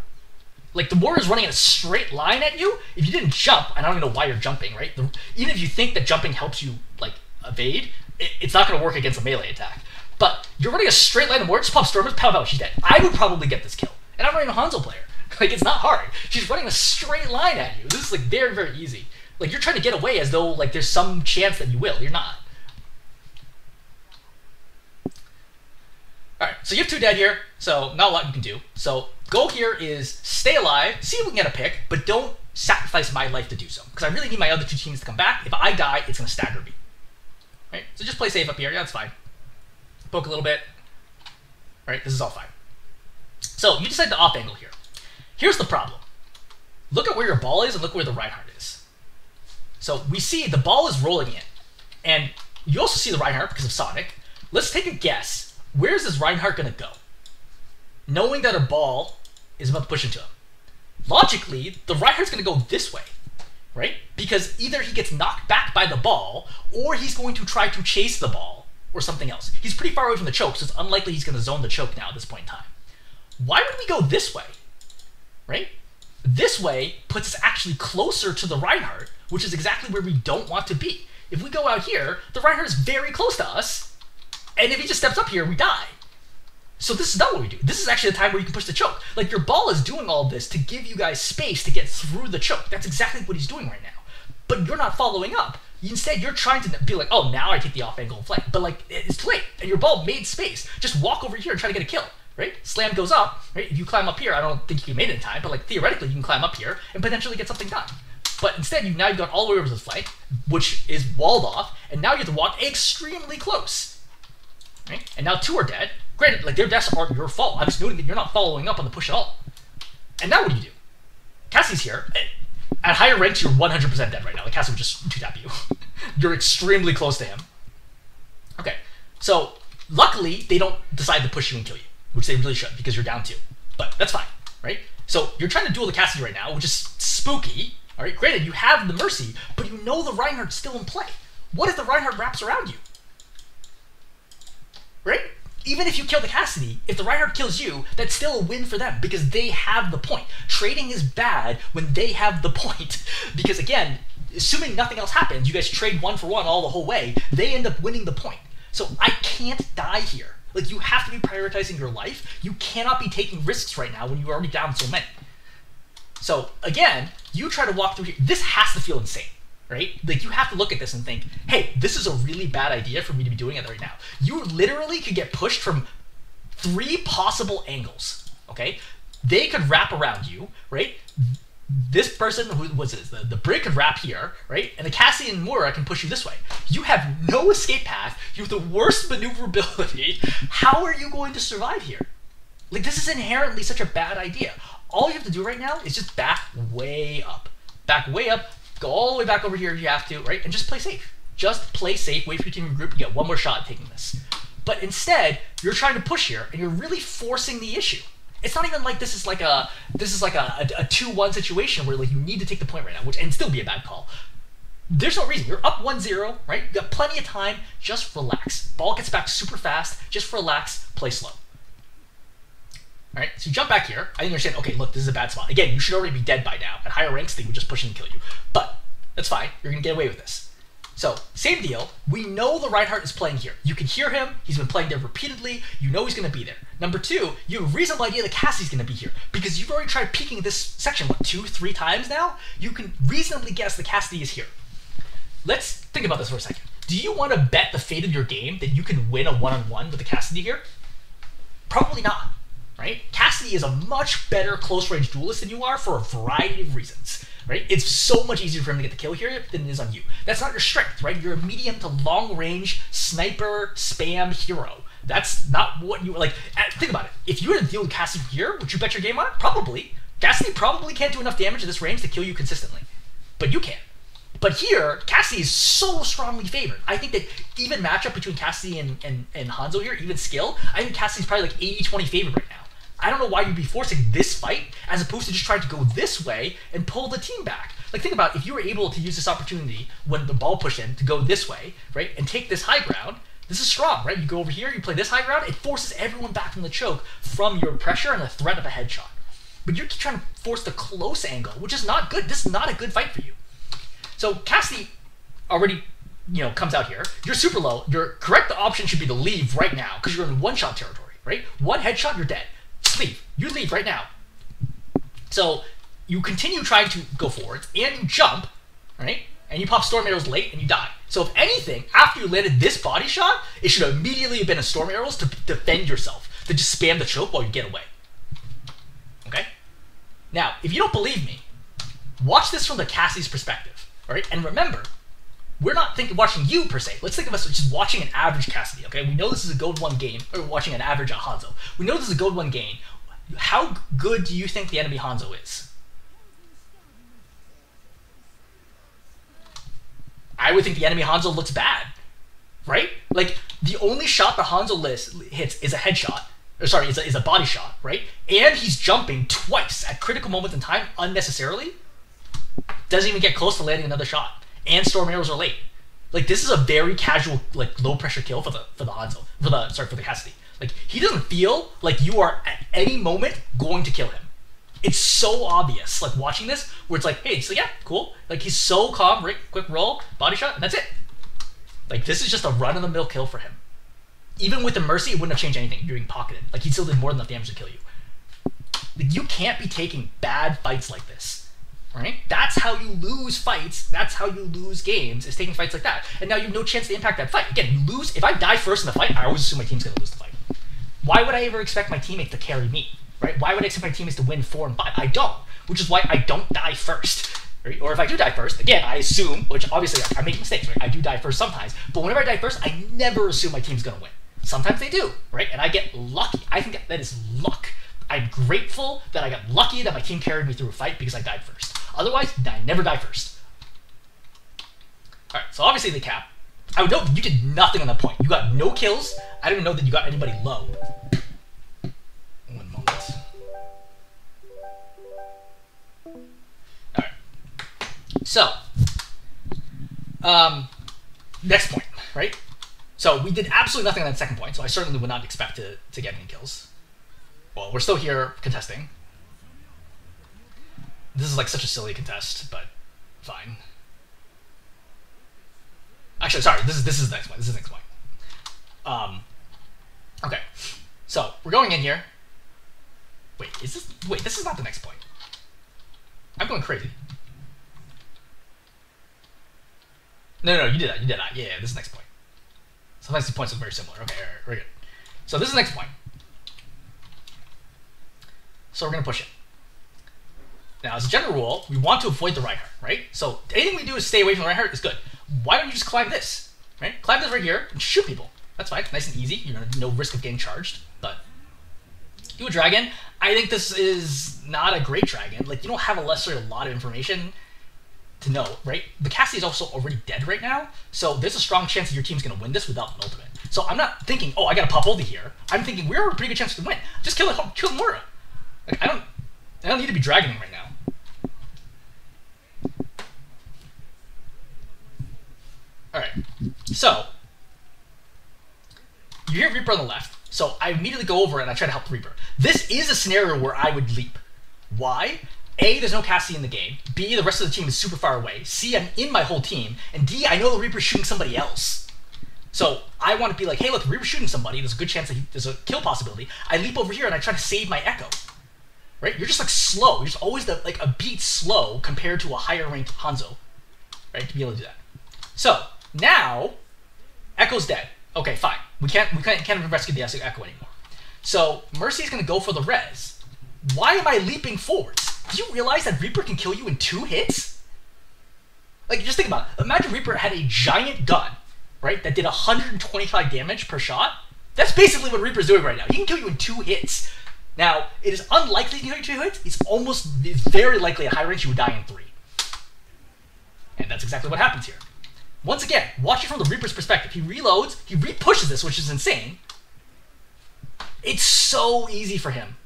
Like, the Moira is running in a straight line at you. If you didn't jump, and I don't even know why you're jumping, right? Even if you think that jumping helps you, like, evade, it's not going to work against a melee attack. But you're running a straight line of Moira, just pop Stormers, pow pow, she's dead. I would probably get this kill. And I'm not even a Hanzo player. Like, it's not hard. She's running a straight line at you. This is, like, very, very easy. Like, you're trying to get away as though, like, there's some chance that you will. You're not. Alright, so you have 2 dead here, so not a lot you can do. So, goal here is stay alive, see if we can get a pick, but don't sacrifice my life to do so. Because I really need my other 2 teams to come back. If I die, it's going to stagger me. Right? So just play safe up here. Yeah, that's fine. Poke a little bit. Alright, this is all fine. So, you decide the off angle here. Here's the problem. Look at where your ball is and look where the Reinhardt is. So we see the ball is rolling in. And you also see the Reinhardt because of Sonic. Let's take a guess. Where is this Reinhardt going to go? Knowing that a ball is about to push into him. Logically, the Reinhardt's going to go this way. Right? Because either he gets knocked back by the ball, or he's going to try to chase the ball, or something else. He's pretty far away from the choke, so it's unlikely he's going to zone the choke now at this point in time. Why would we go this way? Right? This way puts us actually closer to the Reinhardt, which is exactly where we don't want to be. If we go out here, the Reinhardt is very close to us, and if he just steps up here, we die. So this is not what we do. This is actually the time where you can push the choke. Like, your ball is doing all this to give you guys space to get through the choke. That's exactly what he's doing right now. But you're not following up. Instead, you're trying to be like, oh, now I take the off angle and flank. But, like, it's too late, and your ball made space. Just walk over here and try to get a kill, right? Slam goes up, right? If you climb up here, I don't think you can make it in time, but like theoretically you can climb up here and potentially get something done. But instead, you've gone all the way over to the flank, which is walled off, and now you have to walk extremely close, right? And now 2 are dead. Granted, like their deaths aren't your fault. I'm just noting that you're not following up on the push at all. And now what do? Cassie's here. At higher ranks, you're 100% dead right now. Like Cassie would just 2-tap you. You're extremely close to him. Okay, so luckily they don't decide to push you and kill you, which they really should because you're down 2. But that's fine, right? So you're trying to duel the Cassie right now, which is spooky. All right, granted, you have the Mercy, but you know the Reinhardt's still in play. What if the Reinhardt wraps around you? Right? Even if you kill the Cassidy, if the Reinhardt kills you, that's still a win for them because they have the point. Trading is bad when they have the point. Because again, assuming nothing else happens, you guys trade 1 for 1 all the whole way, they end up winning the point. So I can't die here. Like, you have to be prioritizing your life. You cannot be taking risks right now when you're already down so many. So again, you try to walk through here. This has to feel insane, right? Like you have to look at this and think, hey, this is a really bad idea for me to be doing it right now. You literally could get pushed from 3 possible angles, okay? They could wrap around you, right? This person, who was this? The Brig could wrap here, right? And the Cassie and Moira can push you this way. You have no escape path. You have the worst maneuverability. How are you going to survive here? Like, this is inherently such a bad idea. All you have to do right now is just back way up. Back way up, go all the way back over here if you have to, right? And just play safe. Just play safe, wait for your team to regroup, and get 1 more shot at taking this. But instead, you're trying to push here, and you're really forcing the issue. It's not even like this is like a 2-1 situation where like you need to take the point right now, which and still be a bad call. There's no reason. You're up 1-0, right? You got plenty of time. Just relax. Ball gets back super fast. Just relax. Play slow. All right, so you jump back here. I understand, okay, look, this is a bad spot. Again, you should already be dead by now. At higher ranks, they would just push in and kill you. But that's fine. You're going to get away with this. So, same deal. We know the Reinhardt is playing here. You can hear him. He's been playing there repeatedly. You know he's going to be there. Number 2, you have a reasonable idea that Cassie's going to be here. Because you've already tried peeking this section, what, 2-3 times now? You can reasonably guess that Cassidy is here. Let's think about this for a second. Do you want to bet the fate of your game that you can win a one-on-one with the Cassidy here? Probably not. Right? Cassidy is a much better close-range duelist than you are for a variety of reasons, right? It's so much easier for him to get the kill here than it is on you. That's not your strength, right? You're a medium to long-range sniper spam hero. That's not what you like. Think about it. If you were to deal with Cassidy here, would you bet your game on it? Probably. Cassidy probably can't do enough damage at this range to kill you consistently, but you can. But here, Cassidy is so strongly favored. I think that even matchup between Cassidy and Hanzo here, even skill, I think Cassidy's probably like 80-20 favored right now. I don't know why you'd be forcing this fight as opposed to just trying to go this way and pull the team back. Like, think about if you were able to use this opportunity when the ball pushed in to go this way, right, and take this high ground. This is strong, right? You go over here, you play this high ground, it forces everyone back from the choke from your pressure and the threat of a headshot. But you're trying to force the close angle, which is not good. This is not a good fight for you. So Cassidy already, comes out here. You're super low. Your correct option should be to leave right now because you're in one-shot territory, right? 1 headshot, you're dead. Just leave. You leave right now. So you continue trying to go forwards and you jump, right? And you pop storm arrows late and you die. So if anything, after you landed this body shot, it should immediately have been a storm arrows to defend yourself, to just spam the choke while you get away. Okay? Now, if you don't believe me, watch this from the Cassie's perspective, all right? And remember, we're not watching you per se. Let's think of us just watching an average Cassidy, okay? We know this is a Gold 1 game, or watching an average Hanzo. We know this is a Gold 1 game. How good do you think the enemy Hanzo is? I would think the enemy Hanzo looks bad, right? Like, the only shot the Hanzo hits is a headshot. Or sorry, is a body shot, right? And he's jumping twice at critical moments in time unnecessarily. Doesn't even get close to landing another shot. And storm arrows are late. Like, this is a very casual, like, low pressure kill for the Hanzo. For the Cassidy. Like, he doesn't feel like you are at any moment going to kill him. It's so obvious, like, watching this, where it's like, hey, so yeah, cool. Like, he's so calm, right? Quick roll, body shot, and that's it. Like, this is just a run-of-the-mill kill for him. Even with the Mercy, it wouldn't have changed anything. You're being pocketed. Like, he still did more than enough damage to kill you. Like, you can't be taking bad fights like this. Right? That's how you lose fights. That's how you lose games, is taking fights like that. And now you have no chance to impact that fight. Again, you lose. If I die first in the fight, I always assume my team's going to lose the fight. Why would I ever expect my teammate to carry me, right? Why would I expect my teammates to win 4 and 5? I don't, which is why I don't die first. Right? Or if I do die first, again, I assume, which obviously I make mistakes, right? I do die first sometimes, but whenever I die first, I never assume my team's gonna win. Sometimes they do, right? And I get lucky. I think that is luck. I'm grateful that I got lucky that my team carried me through a fight because I died first. Otherwise, I never die first. Alright, so obviously they cap. I would note you did nothing on that point. You got no kills. I didn't even know that you got anybody low. One moment. Alright. So, next point, right? So we did absolutely nothing on that second point, so I certainly would not expect to get any kills. Well, we're still here contesting. This is like such a silly contest, but fine. Actually, sorry, this is the next point. This is the next point. Okay. So we're going in here. Wait, this is not the next point. I'm going crazy. No, you did that. Yeah, this is the next point. Sometimes these points look very similar. Okay, alright, we're good. So this is the next point. So we're going to push it. Now, as a general rule, we want to avoid the Reinhardt, right? So anything we do is stay away from the Reinhardt is good. Why don't you just climb this, right? Climb this right here and shoot people. That's fine. Nice and easy. You know, no risk of getting charged. But do a dragon. I think this is not a great dragon. Like, you don't have a lot of information to know, right? The Cassie is also already dead right now, so there's a strong chance that your team's going to win this without an ultimate. So I'm not thinking, oh, I got to pop ulti here. I'm thinking we're a pretty good chance to win. Just kill Mura. Like, I don't need to be dragoning right now. Alright, so you hear Reaper on the left, so I immediately go over and I try to help the Reaper. This is a scenario where I would leap. Why? A, there's no Cassie in the game. B, the rest of the team is super far away. C, I'm in my whole team. And D, I know the Reaper's shooting somebody else. So I want to be like, hey, look, the Reaper's shooting somebody. There's a good chance that there's a kill possibility. I leap over here and I try to save my Echo. Right? You're just like slow. You're just always like a beat slow compared to a higher ranked Hanzo. Right? To be able to do that. So now, Echo's dead. Okay, fine. We can't even rescue the Echo anymore. So Mercy's gonna go for the res. Why am I leaping forwards? Do you realize that Reaper can kill you in 2 hits? Like, just think about it. Imagine Reaper had a giant gun, right, that did 125 damage per shot. That's basically what Reaper's doing right now. He can kill you in 2 hits. Now, it is unlikely he can kill you in 2 hits. It's very likely at high range you would die in 3. And that's exactly what happens here. Once again, watch it from the Reaper's perspective. He reloads, he re-pushes this, which is insane. It's so easy for him.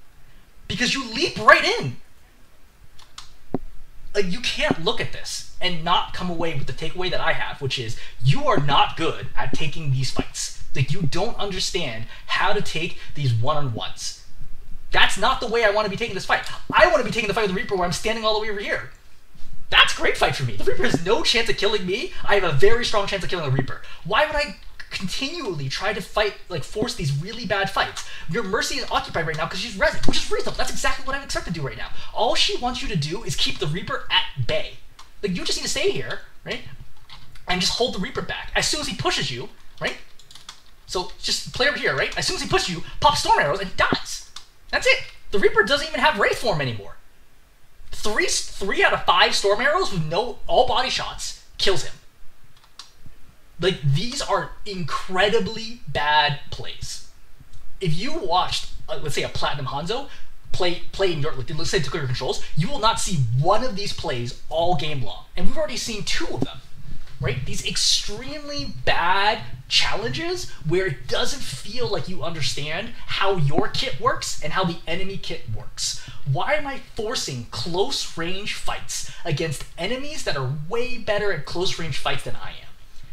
Because you leap right in. Like, you can't look at this and not come away with the takeaway that I have, which is you are not good at taking these fights. Like, you don't understand how to take these one-on-ones. That's not the way I want to be taking this fight. I want to be taking the fight with the Reaper where I'm standing all the way over here. That's a great fight for me. The Reaper has no chance of killing me. I have a very strong chance of killing the Reaper. Why would I continually try to fight, like, force these really bad fights? Your Mercy is occupied right now because she's resin, which is reasonable. That's exactly what I would expect to do right now. All she wants you to do is keep the Reaper at bay. Like, you just need to stay here, right? And just hold the Reaper back. As soon as he pushes you, right? So just play over here, right? As soon as he pushes you, pop storm arrows and he dies. That's it. The Reaper doesn't even have Wraith form anymore. Three out of 5 storm arrows with all body shots kills him. Like, these are incredibly bad plays. If you watched, let's say, a Platinum Hanzo play in your, let's say, took your controls, you will not see one of these plays all game long. And we've already seen 2 of them, right? These extremely bad challenges where it doesn't feel like you understand how your kit works and how the enemy kit works. Why am I forcing close range fights against enemies that are way better at close range fights than I am?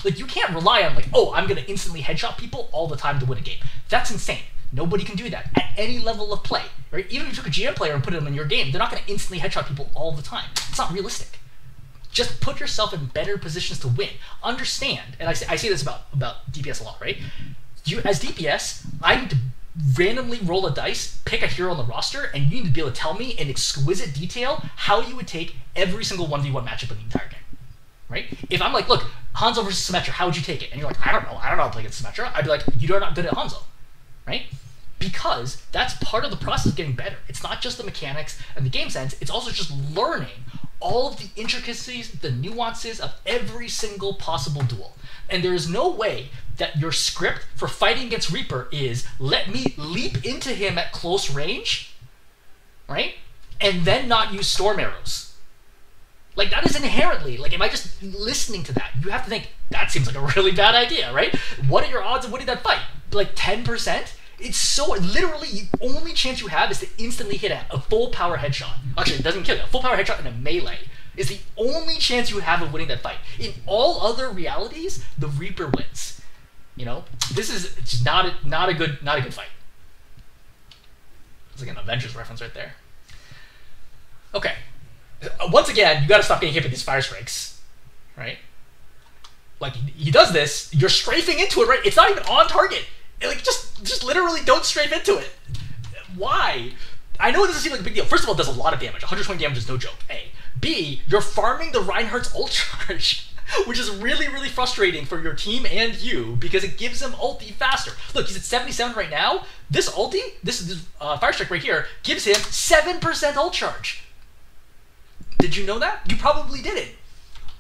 Like, you can't rely on, like, oh, I'm going to instantly headshot people all the time to win a game. That's insane. Nobody can do that at any level of play, right? Even if you took a GM player and put them in your game, they're not going to instantly headshot people all the time. It's not realistic. Just put yourself in better positions to win. Understand, and I say this about DPS a lot, right? You, as DPS, I need to randomly roll a dice, pick a hero on the roster, and you need to be able to tell me in exquisite detail how you would take every single 1v1 matchup in the entire game. Right? If I'm like, look, Hanzo versus Symmetra, how would you take it? And you're like, I don't know how to play against Symmetra. I'd be like, you're not good at Hanzo. Right? because that's part of the process of getting better. It's not just the mechanics and the game sense, it's also just learning all of the intricacies, the nuances of every single possible duel. And there is no way that your script for fighting against Reaper is, let me leap into him at close range, right? And then not use storm arrows. Like, that is inherently, like, am I just listening to that? You have to think, that seems like a really bad idea, right? What are your odds of winning that fight? Like 10%? It's so, literally, the only chance you have is to instantly hit a full power headshot. Actually, it doesn't kill you. A full power headshot in a melee is the only chance you have of winning that fight. In all other realities, the Reaper wins. You know, this is just not a good fight. It's like an Avengers reference right there. Okay. Once again, you got to stop getting hit with these fire strikes, right? Like, he does this, you're strafing into it, right? It's not even on target. Like, just literally don't strafe into it. Why? I know it doesn't seem like a big deal. First of all, it does a lot of damage. 120 damage is no joke, A. B, you're farming the Reinhardt's ult charge, which is really, really frustrating for your team and you, because it gives him ulti faster. Look, he's at 77 right now. This ulti, this fire strike right here, gives him 7% ult charge. Did you know that? You probably didn't.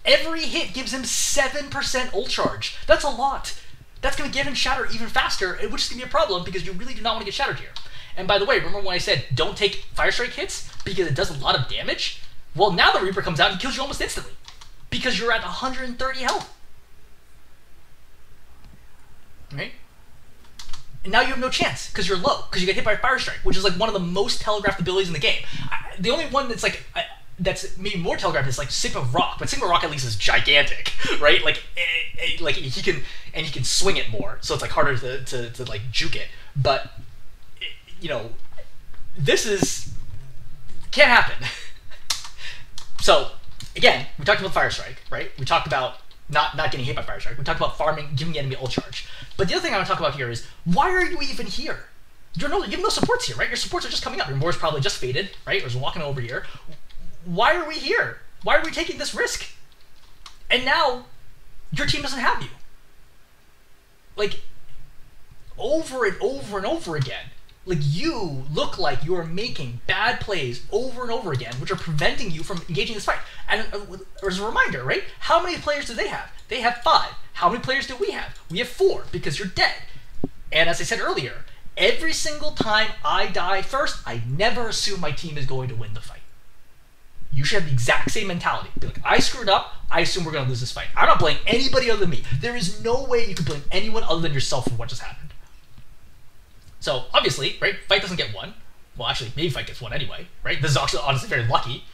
Every hit gives him 7% ult charge. That's a lot. That's going to get him shattered even faster, which is going to be a problem because you really do not want to get shattered here. And by the way, remember when I said don't take fire strike hits because it does a lot of damage? Well, now the Reaper comes out and kills you almost instantly because you're at 130 health. Right? And now you have no chance because you're low, because you get hit by a fire strike, which is like one of the most telegraphed abilities in the game. The only one that's like... that's maybe more telegraphed is like Sigma Rock, but Sigma Rock at least is gigantic, right? Like he can swing it more, so it's like harder to like juke it. But you know, this can't happen. So again, we talked about fire strike, right? We talked about not getting hit by fire strike. We talked about farming, giving the enemy ult charge. But the other thing I want to talk about here is why are you even here? You have no supports here, right? Your supports are just coming up. Your Moor's probably just faded, right? Or is walking over here. Why are we here? Why are we taking this risk? And now, your team doesn't have you. Like, over and over and over again. Like, you look like you are making bad plays over and over again, which are preventing you from engaging this fight. And as a reminder, right? How many players do they have? They have 5. How many players do we have? We have 4, because you're dead. And as I said earlier, every single time I die first, I never assume my team is going to win the fight. You should have the exact same mentality. Be like, I screwed up, I assume we're going to lose this fight. I'm not blaming anybody other than me. There is no way you can blame anyone other than yourself for what just happened. So, obviously, right, fight doesn't get won. Well, actually, maybe fight gets won anyway, right? This is actually honestly very lucky.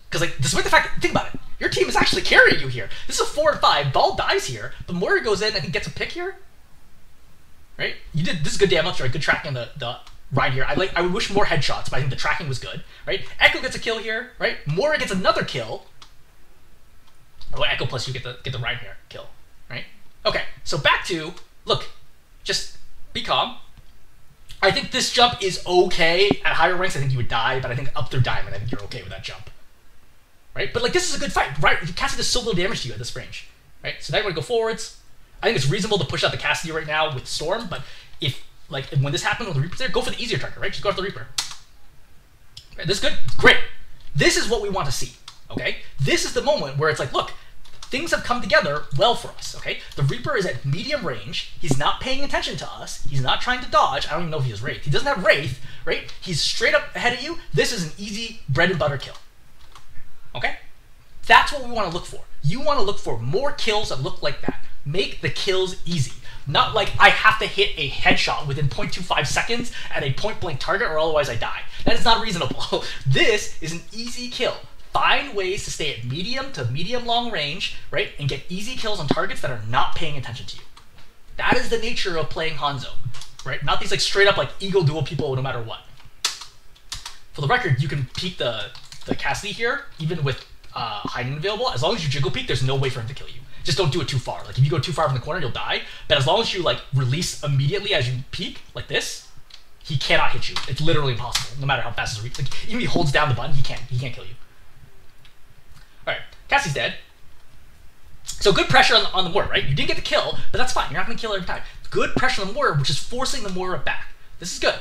Because, like, despite the fact, think about it. Your team is actually carrying you here. This is a 4 and 5. Ball dies here, but Moira goes in and gets a pick here. Right? This is good damage, right? Good tracking on the Ryan here. I would wish more headshots, but I think the tracking was good, right? Echo gets a kill here, right? Moira gets another kill. Oh, Echo plus you get the Ryan here kill, right? Okay, so back to, look, just be calm. I think this jump is okay. At higher ranks, I think you would die, but I think up through Diamond, I think you're okay with that jump. Right? But like, this is a good fight, right? Cassidy does so little damage to you at this range, right? So now you want to go forwards. I think it's reasonable to push out the Cassidy right now with Storm, but if, like, when this happens when the Reaper's there, go for the easier target, right? Just go after the Reaper. Right, this is good? Great. This is what we want to see, okay? This is the moment where it's like, look, things have come together well for us, okay? The Reaper is at medium range. He's not paying attention to us. He's not trying to dodge. I don't even know if he has Wraith. He doesn't have Wraith, right? He's straight up ahead of you. This is an easy bread and butter kill, okay? That's what we want to look for. You want to look for more kills that look like that. Make the kills easy. Not like I have to hit a headshot within 0.25 seconds at a point-blank target or otherwise I die. That is not reasonable. This is an easy kill. Find ways to stay at medium to medium-long range, right, and get easy kills on targets that are not paying attention to you. That is the nature of playing Hanzo, right? Not these like straight-up like ego duel people no matter what. For the record, you can peek the Cassidy here, even with hiding available. As long as you jiggle peek, there's no way for him to kill you. Just don't do it too far. Like, if you go too far from the corner, you'll die. But as long as you, like, release immediately as you peek, like this, he cannot hit you. It's literally impossible, no matter how fast his reach. Like, even if he holds down the button, he can't kill you. Alright, Cassie's dead. So good pressure on the Moira, right? You did get the kill, but that's fine. You're not going to kill every time. Good pressure on the Moira, which is forcing the Moira back. This is good.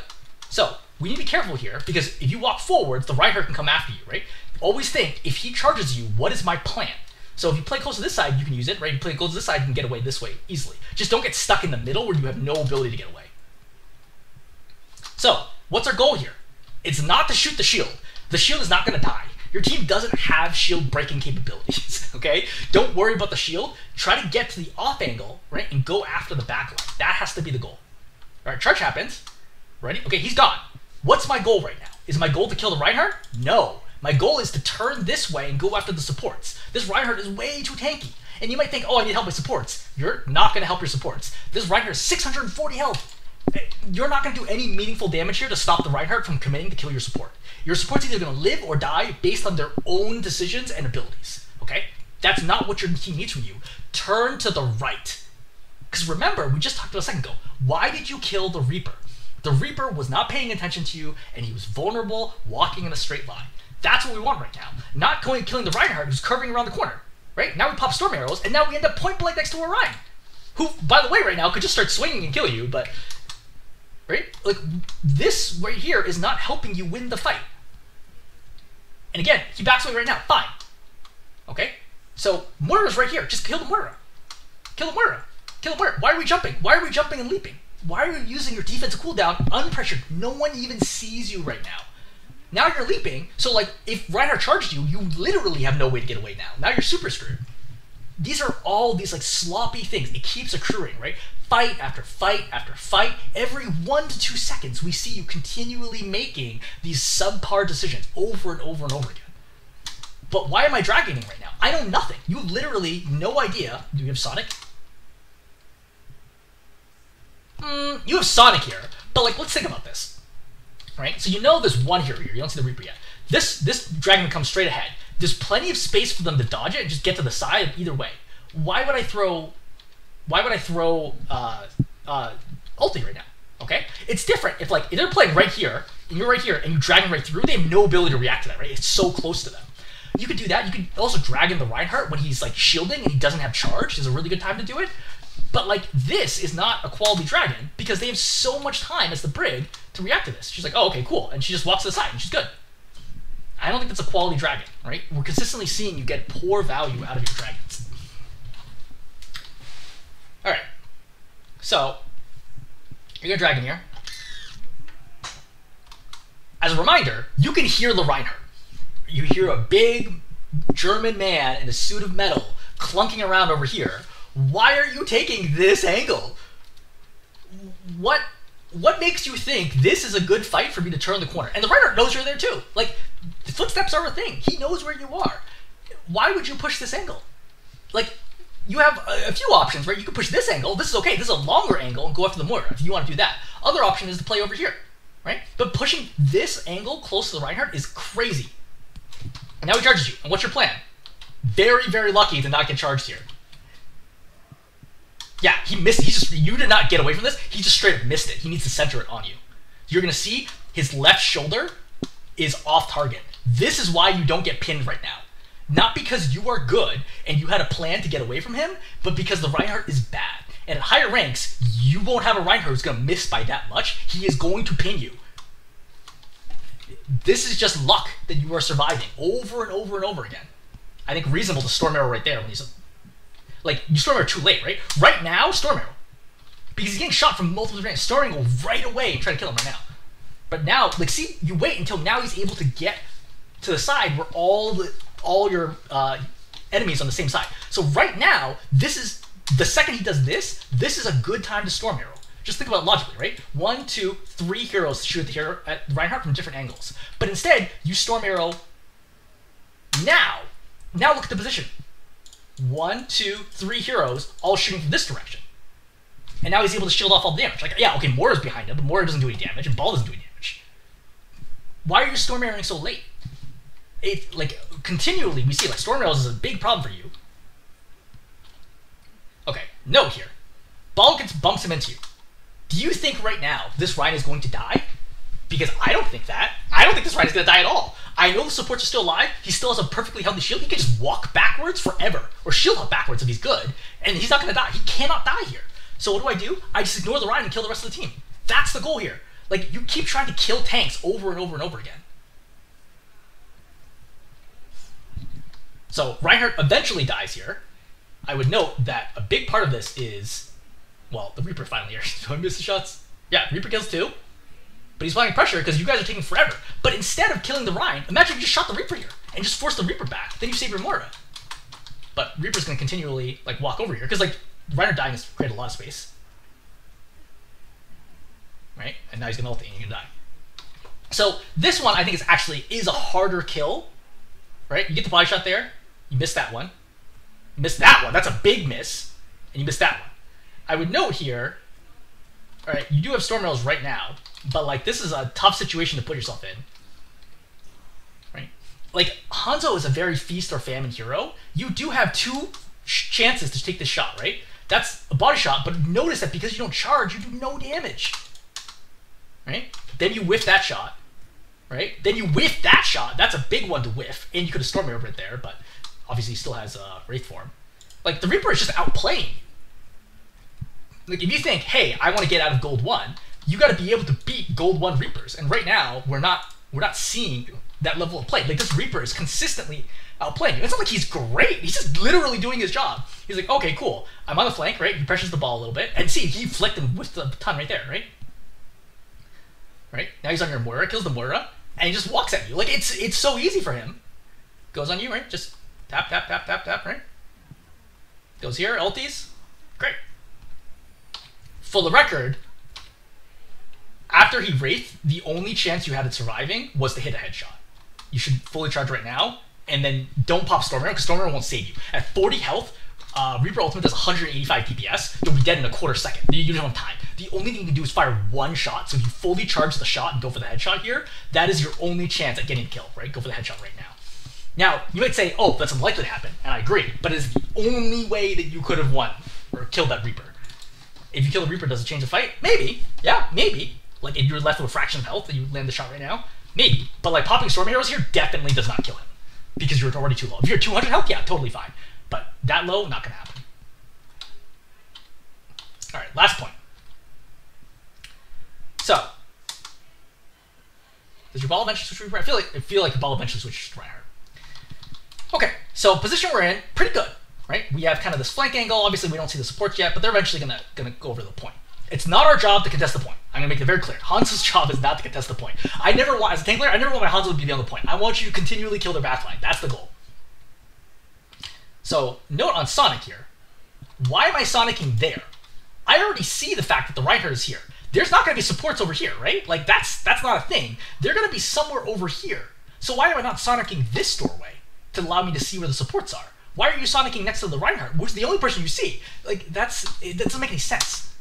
So we need to be careful here, because if you walk forwards, the Reinhardt can come after you, right? Always think, if he charges you, what is my plan? So if you play close to this side, you can use it, right? If you play close to this side, you can get away this way easily. Just don't get stuck in the middle where you have no ability to get away. So what's our goal here? It's not to shoot the shield. The shield is not going to die. Your team doesn't have shield breaking capabilities, okay? Don't worry about the shield. Try to get to the off angle, right, and go after the back line. That has to be the goal. All right, charge happens. Ready? Okay, he's gone. What's my goal right now? Is my goal to kill the Reinhardt? No. My goal is to turn this way and go after the supports. This Reinhardt is way too tanky. And you might think, oh, I need help with supports. You're not going to help your supports. This Reinhardt is 640 health. You're not going to do any meaningful damage here to stop the Reinhardt from committing to kill your support. Your support's either going to live or die based on their own decisions and abilities, okay? That's not what your team needs from you. Turn to the right. Because remember, we just talked about a second ago, why did you kill the Reaper? The Reaper was not paying attention to you, and he was vulnerable, walking in a straight line. That's what we want right now. Not going and killing the Reinhardt who's curving around the corner, right? Now we pop storm arrows, and now we end up point blank next to a Rein, who, by the way, right now could just start swinging and kill you, but, right? Like, this right here is not helping you win the fight. And again, he backs away right now. Fine. Okay? So, Moira's right here. Just kill the Moira. Kill the Moira. Kill the Moira. Why are we jumping? Why are we jumping and leaping? Why are you using your defensive cooldown unpressured? No one even sees you right now. Now you're leaping, so like, if Reinhardt charged you, you literally have no way to get away now. Now you're super screwed. These are all these like sloppy things. It keeps accruing, right? Fight after fight after fight. Every 1 to 2 seconds, we see you continually making these subpar decisions over and over and over again. But why am I dragging him right now? I know nothing. You literally, no idea. Do you have Sonic? You have Sonic here, but like, let's think about this. Right? So you know there's one hero here. You don't see the Reaper yet. This dragon comes straight ahead. There's plenty of space for them to dodge it and just get to the side either way. Why would I throw ulti right now? Okay? It's different if like if they're playing right here, and you're right here, and you drag them right through, they have no ability to react to that, right? It's so close to them. You could do that. You could also drag in the Reinhardt when he's like shielding and he doesn't have charge. It's a really good time to do it. But like, this is not a quality dragon because they have so much time as the Brig to react to this. She's like, oh, okay, cool. And she just walks to the side and she's good. I don't think that's a quality dragon, right? We're consistently seeing you get poor value out of your dragons. All right. So, you got a dragon here. As a reminder, you can hear the Reinhardt. You hear a big German man in a suit of metal clunking around over here. Why are you taking this angle? What makes you think this is a good fight for me to turn the corner? And the Reinhardt knows you're there too. Like, the footsteps are a thing. He knows where you are. Why would you push this angle? Like, you have a few options, right? You can push this angle. This is okay. This is a longer angle and go after the Moira if you want to do that. Other option is to play over here, right? But pushing this angle close to the Reinhardt is crazy. And now he charges you. And what's your plan? Very, very lucky to not get charged here. Yeah, he missed. You did not get away from this. He just straight up missed it. He needs to center it on you. You're going to see his left shoulder is off target. This is why you don't get pinned right now. Not because you are good and you had a plan to get away from him, but because the Reinhardt is bad. And at higher ranks, you won't have a Reinhardt who's going to miss by that much. He is going to pin you. This is just luck that you are surviving over and over and over again. I think reasonable to Storm Arrow right there when he's... Like, you Storm Arrow too late, right? Right now, Storm Arrow. Because he's getting shot from multiple ranges. Storm Arrow right away and try to kill him right now. But now, like, see, you wait until now he's able to get to the side where all your enemies on the same side. So right now, this is, the second he does this is a good time to Storm Arrow. Just think about it logically, right? 1, 2, 3 heroes shoot at the hero at Reinhardt from different angles. But instead, you Storm Arrow now. Now look at the position. 1, 2, 3 heroes all shooting from this direction. And now he's able to shield off all the damage. Like, yeah, okay, Moira's behind him, but Moira doesn't do any damage, and Ball doesn't do any damage. Why are you Storm Arrowing so late? It, like, continually, we see, like, Storm Arrows is a big problem for you. Okay, note here. Ball bumps him into you. Do you think right now this Rein is going to die? Because I don't think that. I don't think this Rein is going to die at all. I know the supports are still alive. He still has a perfectly healthy shield. He can just walk backwards forever. Or shield hop backwards if he's good. And he's not going to die. He cannot die here. So what do? I just ignore the Rein and kill the rest of the team. That's the goal here. Like, you keep trying to kill tanks over and over and over again. So Reinhardt eventually dies here. I would note that a big part of this is, well, the Reaper finally here. Do I miss the shots? Yeah, Reaper kills too. But he's applying pressure because you guys are taking forever. But instead of killing the Rein, imagine if you just shot the Reaper here and just force the Reaper back. Then you save your Moira. But Reaper's going to continually like walk over here because like Reinhardt dying has created a lot of space. Right? And now he's going to ult and you're going to die. So this one I think is a harder kill. Right? You get the body shot there. You miss that one. You miss that one. That's a big miss. And you miss that one. I would note here, all right, you do have Storm Arrows right now, but like this is a tough situation to put yourself in. Right? Like Hanzo is a very feast or famine hero. You do have 2 chances to take this shot, right? That's a body shot, but notice that because you don't charge, you do no damage. Right? Then you whiff that shot. Right? Then you whiff that shot. That's a big one to whiff. And you could have Storm Arrowed it there, but obviously he still has Wraith form. Like, the Reaper is just outplaying. Like, if you think, hey, I want to get out of Gold 1, you got to be able to beat Gold 1 Reapers. And right now, we're not seeing that level of play. Like, this Reaper is consistently outplaying you. It's not like he's great. He's just literally doing his job. He's like, okay, cool. I'm on the flank, right? He pressures the ball a little bit. And see, he flicked and whiffed the ton right there, right? Right? Now he's on your Moira, kills the Moira. And he just walks at you. Like, it's so easy for him. Goes on you, right? Just tap, tap, tap, tap, tap, right? Goes here, ulties. Great. For the record, after he Wraith, the only chance you had at surviving was to hit a headshot. You should fully charge right now, and then don't pop Storm Arrow, because Storm Arrow won't save you. At 40 health, Reaper Ultimate does 185 DPS. You'll be dead in a quarter second. You don't have time. The only thing you can do is fire 1 shot. So if you fully charge the shot and go for the headshot here, that is your only chance at getting a kill, right? Go for the headshot right now. Now, you might say, oh, that's unlikely to happen, and I agree, but it's the only way that you could have won or killed that Reaper. If you kill the Reaper, does it change the fight? Maybe. Yeah, maybe. Like, if you're left with a fraction of health and you land the shot right now, maybe. But like popping Storm Arrows here definitely does not kill him because you're already too low. If you're 200 health, yeah, totally fine. But that low, not going to happen. All right, last point. So, does your ball eventually switch to Reinhardt? I feel like the ball eventually switches to Reinhardt. Okay, so position we're in, pretty good, right? We have kind of this flank angle. Obviously, we don't see the supports yet, but they're eventually gonna go over the point. It's not our job to contest the point. I'm gonna make it very clear. Hanzo's job is not to contest the point. I never want, as a tank player, I never want my Hanzo to be on the point. I want you to continually kill their backline. That's the goal. So, note on Sonic here. Why am I Sonicking there? I already see the fact that the Reinhardt is here. There's not going to be supports over here, right? Like, that's not a thing. They're going to be somewhere over here. So why am I not Sonicking this doorway to allow me to see where the supports are? Why are you Sonicking next to the Reinhardt, which is the only person you see? Like, that doesn't make any sense.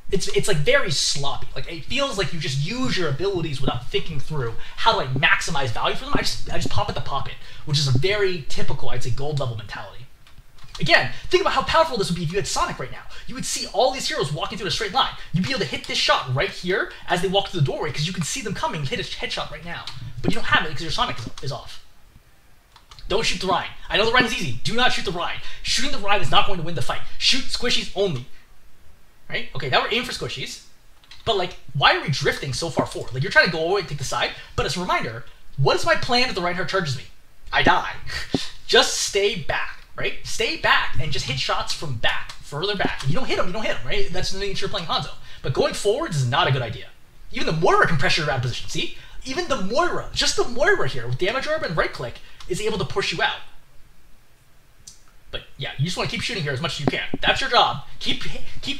It's like very sloppy. Like, it feels like you just use your abilities without thinking through how do I maximize value for them. I just pop it to pop it, which is a very typical, I'd say, gold level mentality. Again, think about how powerful this would be if you had Sonic right now. You would see all these heroes walking through a straight line. You'd be able to hit this shot right here as they walk through the doorway because you can see them coming and hit a headshot right now. But you don't have it because your Sonic is off. Don't shoot the Rhine. I know the Rhine is easy. Do not shoot the Rhine. Shooting the Rhine is not going to win the fight. Shoot squishies only. Right? Okay, now we're aiming for squishies. But like, why are we drifting so far forward? Like, you're trying to go away and take the side. But as a reminder, what is my plan if the Reinhardt charges me? I die. Just stay back. Right? Stay back and just hit shots from back, further back. If you don't hit them, right? That's the nature of playing Hanzo. But going forwards is not a good idea. Even the Moira can pressure you out of position. See? Even the Moira, just the Moira here with damage orb and right click is able to push you out. But yeah, you just want to keep shooting here as much as you can. That's your job. Keep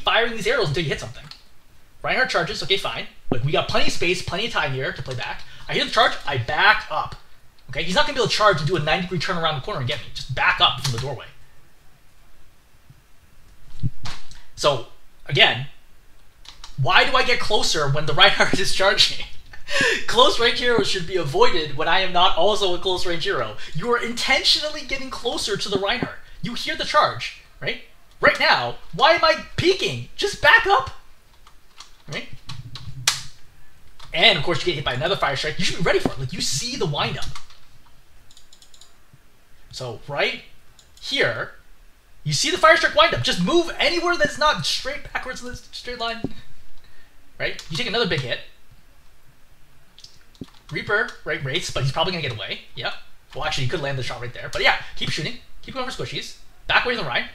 firing these arrows until you hit something. Reinhardt charges, okay, fine. Like, we got plenty of space, plenty of time here to play back. I hear the charge, I back up. Okay, he's not going to be able to charge and do a 90-degree turn around the corner and get me. Just back up from the doorway. So, again, why do I get closer when the Reinhardt is charging? Close range heroes should be avoided when I am not also a close range hero. You are intentionally getting closer to the Reinhardt. You hear the charge, right? Right now, why am I peeking? Just back up. Right? And, of course, you get hit by another fire strike. You should be ready for it. Like, you see the wind-up. So, right here, you see the fire strike wind up. Just move anywhere that's not straight backwards in this straight line. Right? You take another big hit. Reaper, right, Wraiths, but he's probably gonna get away. Yep. Well, actually, he could land the shot right there. But yeah, keep shooting. Keep going for squishies. Back away from the Rhine.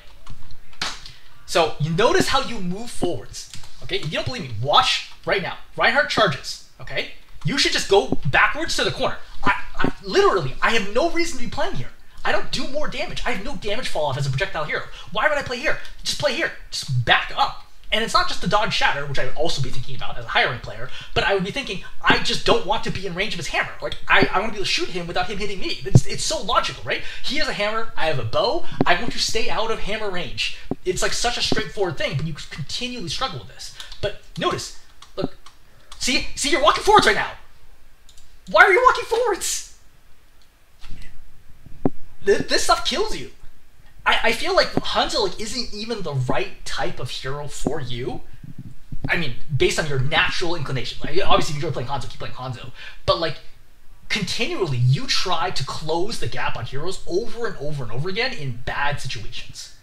So you notice how you move forwards. Okay, if you don't believe me, watch right now. Reinhardt charges. Okay, you should just go backwards to the corner. Literally, I have no reason to be playing here. I don't do more damage. I have no damage fall off as a projectile hero. Why would I play here? Just play here. Just back up. And it's not just the dodge shatter, which I would also be thinking about as a higher rank player, but I would be thinking, I just don't want to be in range of his hammer. Like, I want to be able to shoot him without him hitting me. It's so logical, right? He has a hammer, I have a bow, I want to stay out of hammer range. It's like such a straightforward thing, but you continually struggle with this. But notice, look, see, you're walking forwards right now. Why are you walking forwards? This stuff kills you. I feel like Hanzo like isn't even the right type of hero for you. I mean, based on your natural inclination. Like, obviously, if you enjoy playing Hanzo, keep playing Hanzo. But like, continually, you try to close the gap on heroes over and over and over again in bad situations.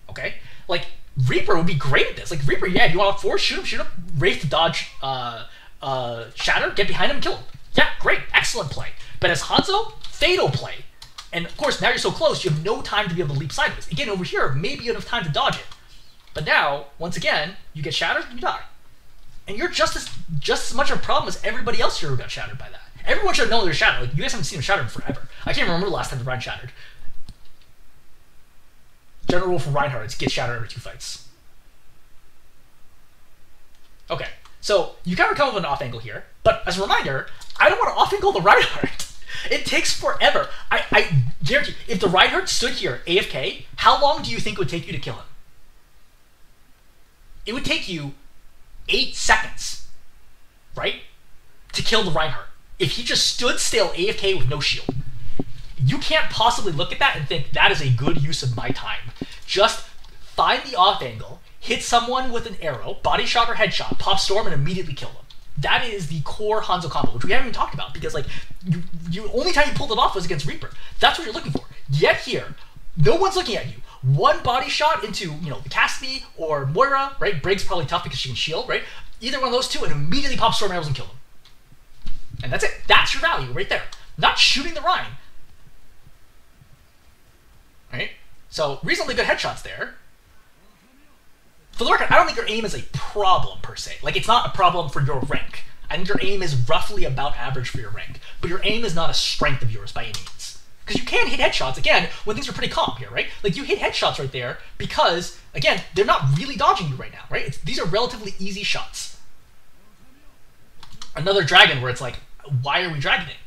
Okay? Like, Reaper would be great at this. Like, Reaper, yeah, you want to force, shoot him, Wraith to dodge, shatter, get behind him, and kill him. Yeah, great, excellent play. But as Hanzo, fatal play. And of course, now you're so close, you have no time to be able to leap sideways. Again, over here, maybe you have time to dodge it. But now, once again, you get shattered and you die. And you're just as much a problem as everybody else here who got shattered by that. Everyone should know they're shattered. Like, you guys haven't seen them shattered in forever. I can't remember the last time the Rhine shattered. General rule for Reinhardt is get shattered every 2 fights. Okay, so you kind of come up with an off angle here, but as a reminder, I don't want to off angle the Reinhardt. It takes forever. I guarantee you, if the Reinhardt stood here, AFK, how long do you think it would take you to kill him? It would take you 8 seconds, right? To kill the Reinhardt. If he just stood still, AFK with no shield. You can't possibly look at that and think, that is a good use of my time. Just find the off angle, hit someone with an arrow, body shot or headshot, pop storm, and immediately kill them. That is the core Hanzo combo, which we haven't even talked about, because like you only time you pulled it off was against Reaper. That's what you're looking for. Yet here, no one's looking at you. One body shot into, the Cassidy or Moira, right? Brig's probably tough because she can shield, right? Either one of those two, and immediately pop storm arrows and kill them. And that's it. That's your value right there. Not shooting the Rhine. Right? So reasonably good headshots there. For the record, I don't think your aim is a problem, per se. Like, it's not a problem for your rank. I think your aim is roughly about average for your rank. But your aim is not a strength of yours by any means. Because you can hit headshots, again, when things are pretty calm here, right? Like, you hit headshots right there because, again, they're not really dodging you right now, right? These are relatively easy shots. Another dragon where it's like, why are we dragoning?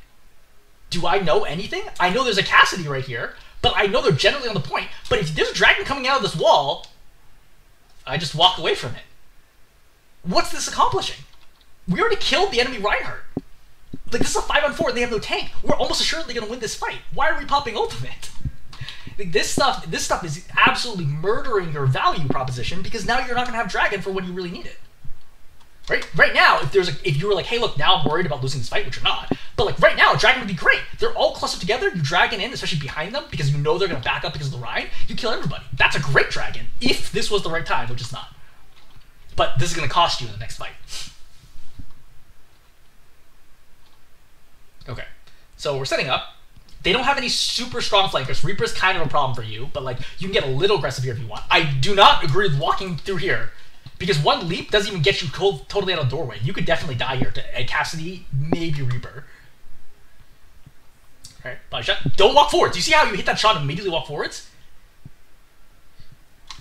Do I know anything? I know there's a Cassidy right here, but I know they're generally on the point. But if there's a dragon coming out of this wall, I just walk away from it. What's this accomplishing? We already killed the enemy Reinhardt. Like, this is a 5-on-4 and they have no tank. We're almost assuredly going to win this fight. Why are we popping ultimate? Like, this stuff is absolutely murdering your value proposition, because now you're not going to have dragon for when you really need it. Right now, if you were like, hey, look, now I'm worried about losing this fight, which you're not, but like right now, dragon would be great. They're all clustered together. You dragon in, especially behind them, because you know they're going to back up because of the Rhine. You kill everybody. That's a great dragon, if this was the right time, which it's not. But this is going to cost you in the next fight. Okay, so we're setting up. They don't have any super strong flankers. Reaper's kind of a problem for you, but like you can get a little aggressive here if you want. I do not agree with walking through here, because one leap doesn't even get you totally out of the doorway. You could definitely die here to a Cassidy, maybe Reaper. Alright, body shot. Don't walk forwards. Do you see how you hit that shot and immediately walk forwards?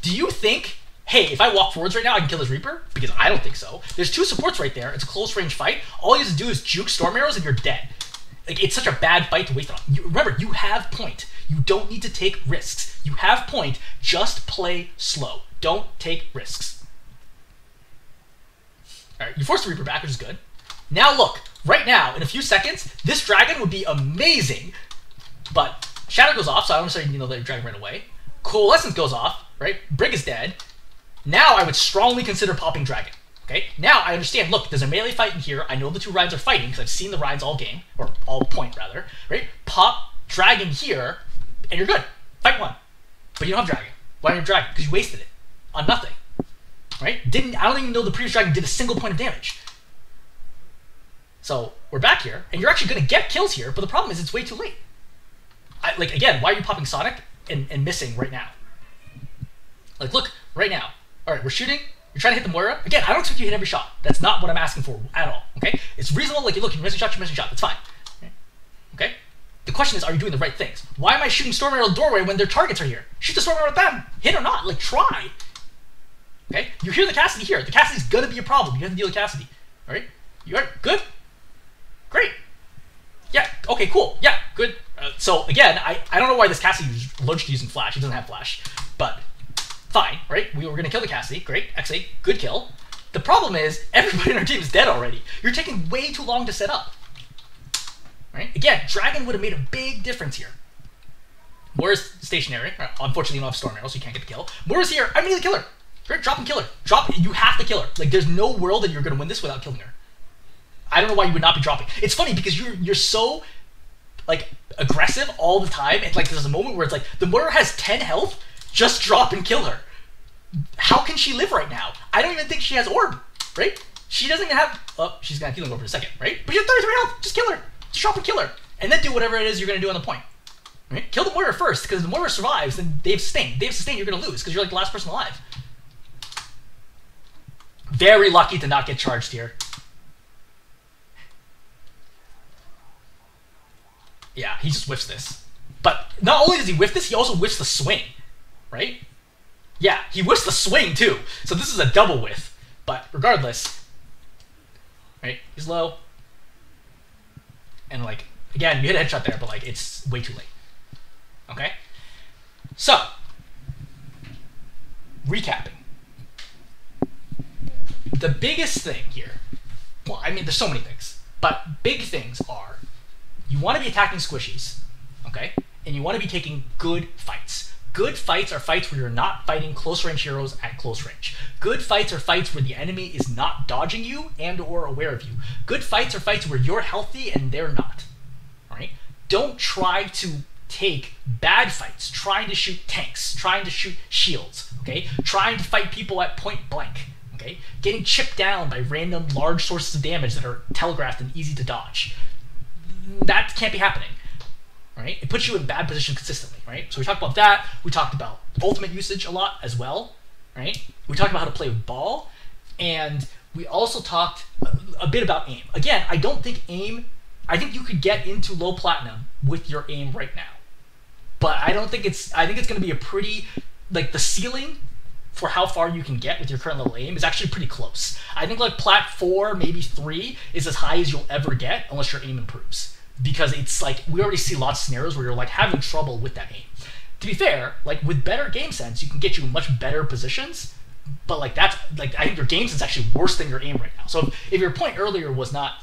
Do you think, hey, if I walk forwards right now, I can kill this Reaper? Because I don't think so. There's 2 supports right there. It's a close range fight. All you have to do is juke storm arrows and you're dead. Like, it's such a bad fight to waste on. Remember, you have point. You don't need to take risks. You have point. Just play slow. Don't take risks. Alright, you forced the Reaper back, which is good. Now look, right now, in a few seconds, this dragon would be amazing. But Shatter goes off, so I don't necessarily know that dragon right away. Coalescence goes off, right? Brig is dead. Now I would strongly consider popping dragon. Okay, now I understand, look, there's a melee fight in here. I know the 2 Rhines are fighting, because I've seen the Rhines all game, or all point, rather, right? Pop dragon here, and you're good. Fight 1. But you don't have dragon. Why don't you have dragon? Because you wasted it on nothing. Right? I don't even know the previous dragon did a single point of damage. So we're back here, and you're actually going to get kills here, but the problem is it's way too late. Like, again, why are you popping Sonic and missing right now? Like, look, right now. All right, we're shooting. You're trying to hit the Moira. Again, I don't expect you to hit every shot. That's not what I'm asking for at all, okay? It's reasonable. Like, look, you're missing shot, That's fine, okay? The question is, are you doing the right things? Why am I shooting Storm Arrow doorway when their targets are here? Shoot the Storm Arrow at them. Hit or not. Like, try. Okay? You hear the Cassidy here. The Cassidy's going to be a problem. You have to deal with Cassidy. All right? You are good? Great. Yeah. Okay, cool. Yeah, good. So, again, I don't know why this Cassidy is allergic to using Flash. He doesn't have Flash. But fine, right? We were going to kill the Cassidy. Great. X8. Good kill. The problem is, everybody in our team is dead already. You're taking way too long to set up. Right? Again, Dragon would have made a big difference here. Moira's stationary. Unfortunately, you don't have Storm Arrow, so you can't get the kill. Moira's here. I need the killer. Great, drop and kill her. Drop. You have to kill her. Like, there's no world that you're going to win this without killing her. I don't know why you would not be dropping. It's funny because you're so, like, aggressive all the time. And, like, there's a moment where it's like, the Moira has 10 health. Just drop and kill her. How can she live right now? I don't even think she has orb, right? She doesn't even have... Oh, she's got healing orb in a second, right? But she has 33 health. Just kill her. Just drop and kill her. And then do whatever it is you're going to do on the point. Right? Kill the Moira first, because if the Moira survives, then they have sustain. They have sustain, you're going to lose, because you're like the last person alive. Very lucky to not get charged here. Yeah, he just whiffs this. But not only does he whiff this, he also whiffs the swing. Right? Yeah, he whiffs the swing too. So this is a double whiff. But regardless, right? He's low. And like, again, you hit a headshot there, but like, it's way too late. Okay? So, recapping. The biggest thing here, well, I mean, there's so many things, but big things are, you want to be attacking squishies, okay? And you want to be taking good fights. Good fights are fights where you're not fighting close range heroes at close range. Good fights are fights where the enemy is not dodging you and or aware of you. Good fights are fights where you're healthy and they're not. All right? Don't try to take bad fights, trying to shoot tanks, trying to shoot shields, okay? Trying to fight people at point blank, okay? Getting chipped down by random large sources of damage that are telegraphed and easy to dodge. That can't be happening. Right? It puts you in bad position consistently, right? So we talked about that. We talked about ultimate usage a lot as well, right? We talked about how to play with ball, and we also talked a bit about aim. Again, I don't think aim, I think you could get into low platinum with your aim right now. But I don't think it's, I think it's going to be a pretty, like the ceiling for how far you can get with your current level aim is actually pretty close. I think like plat 4, maybe 3 is as high as you'll ever get unless your aim improves. Because it's like, we already see lots of scenarios where you're like having trouble with that aim. To be fair, like with better game sense, you can get you in much better positions, but like that's, like I think your game sense is actually worse than your aim right now. So if your point earlier was not,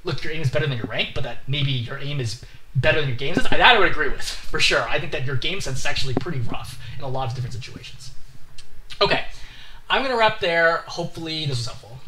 look, your aim is better than your rank, but that maybe your aim is better than your game sense, that I would agree with, for sure. I think that your game sense is actually pretty rough in a lot of different situations. Okay, I'm gonna wrap there. Hopefully this was helpful.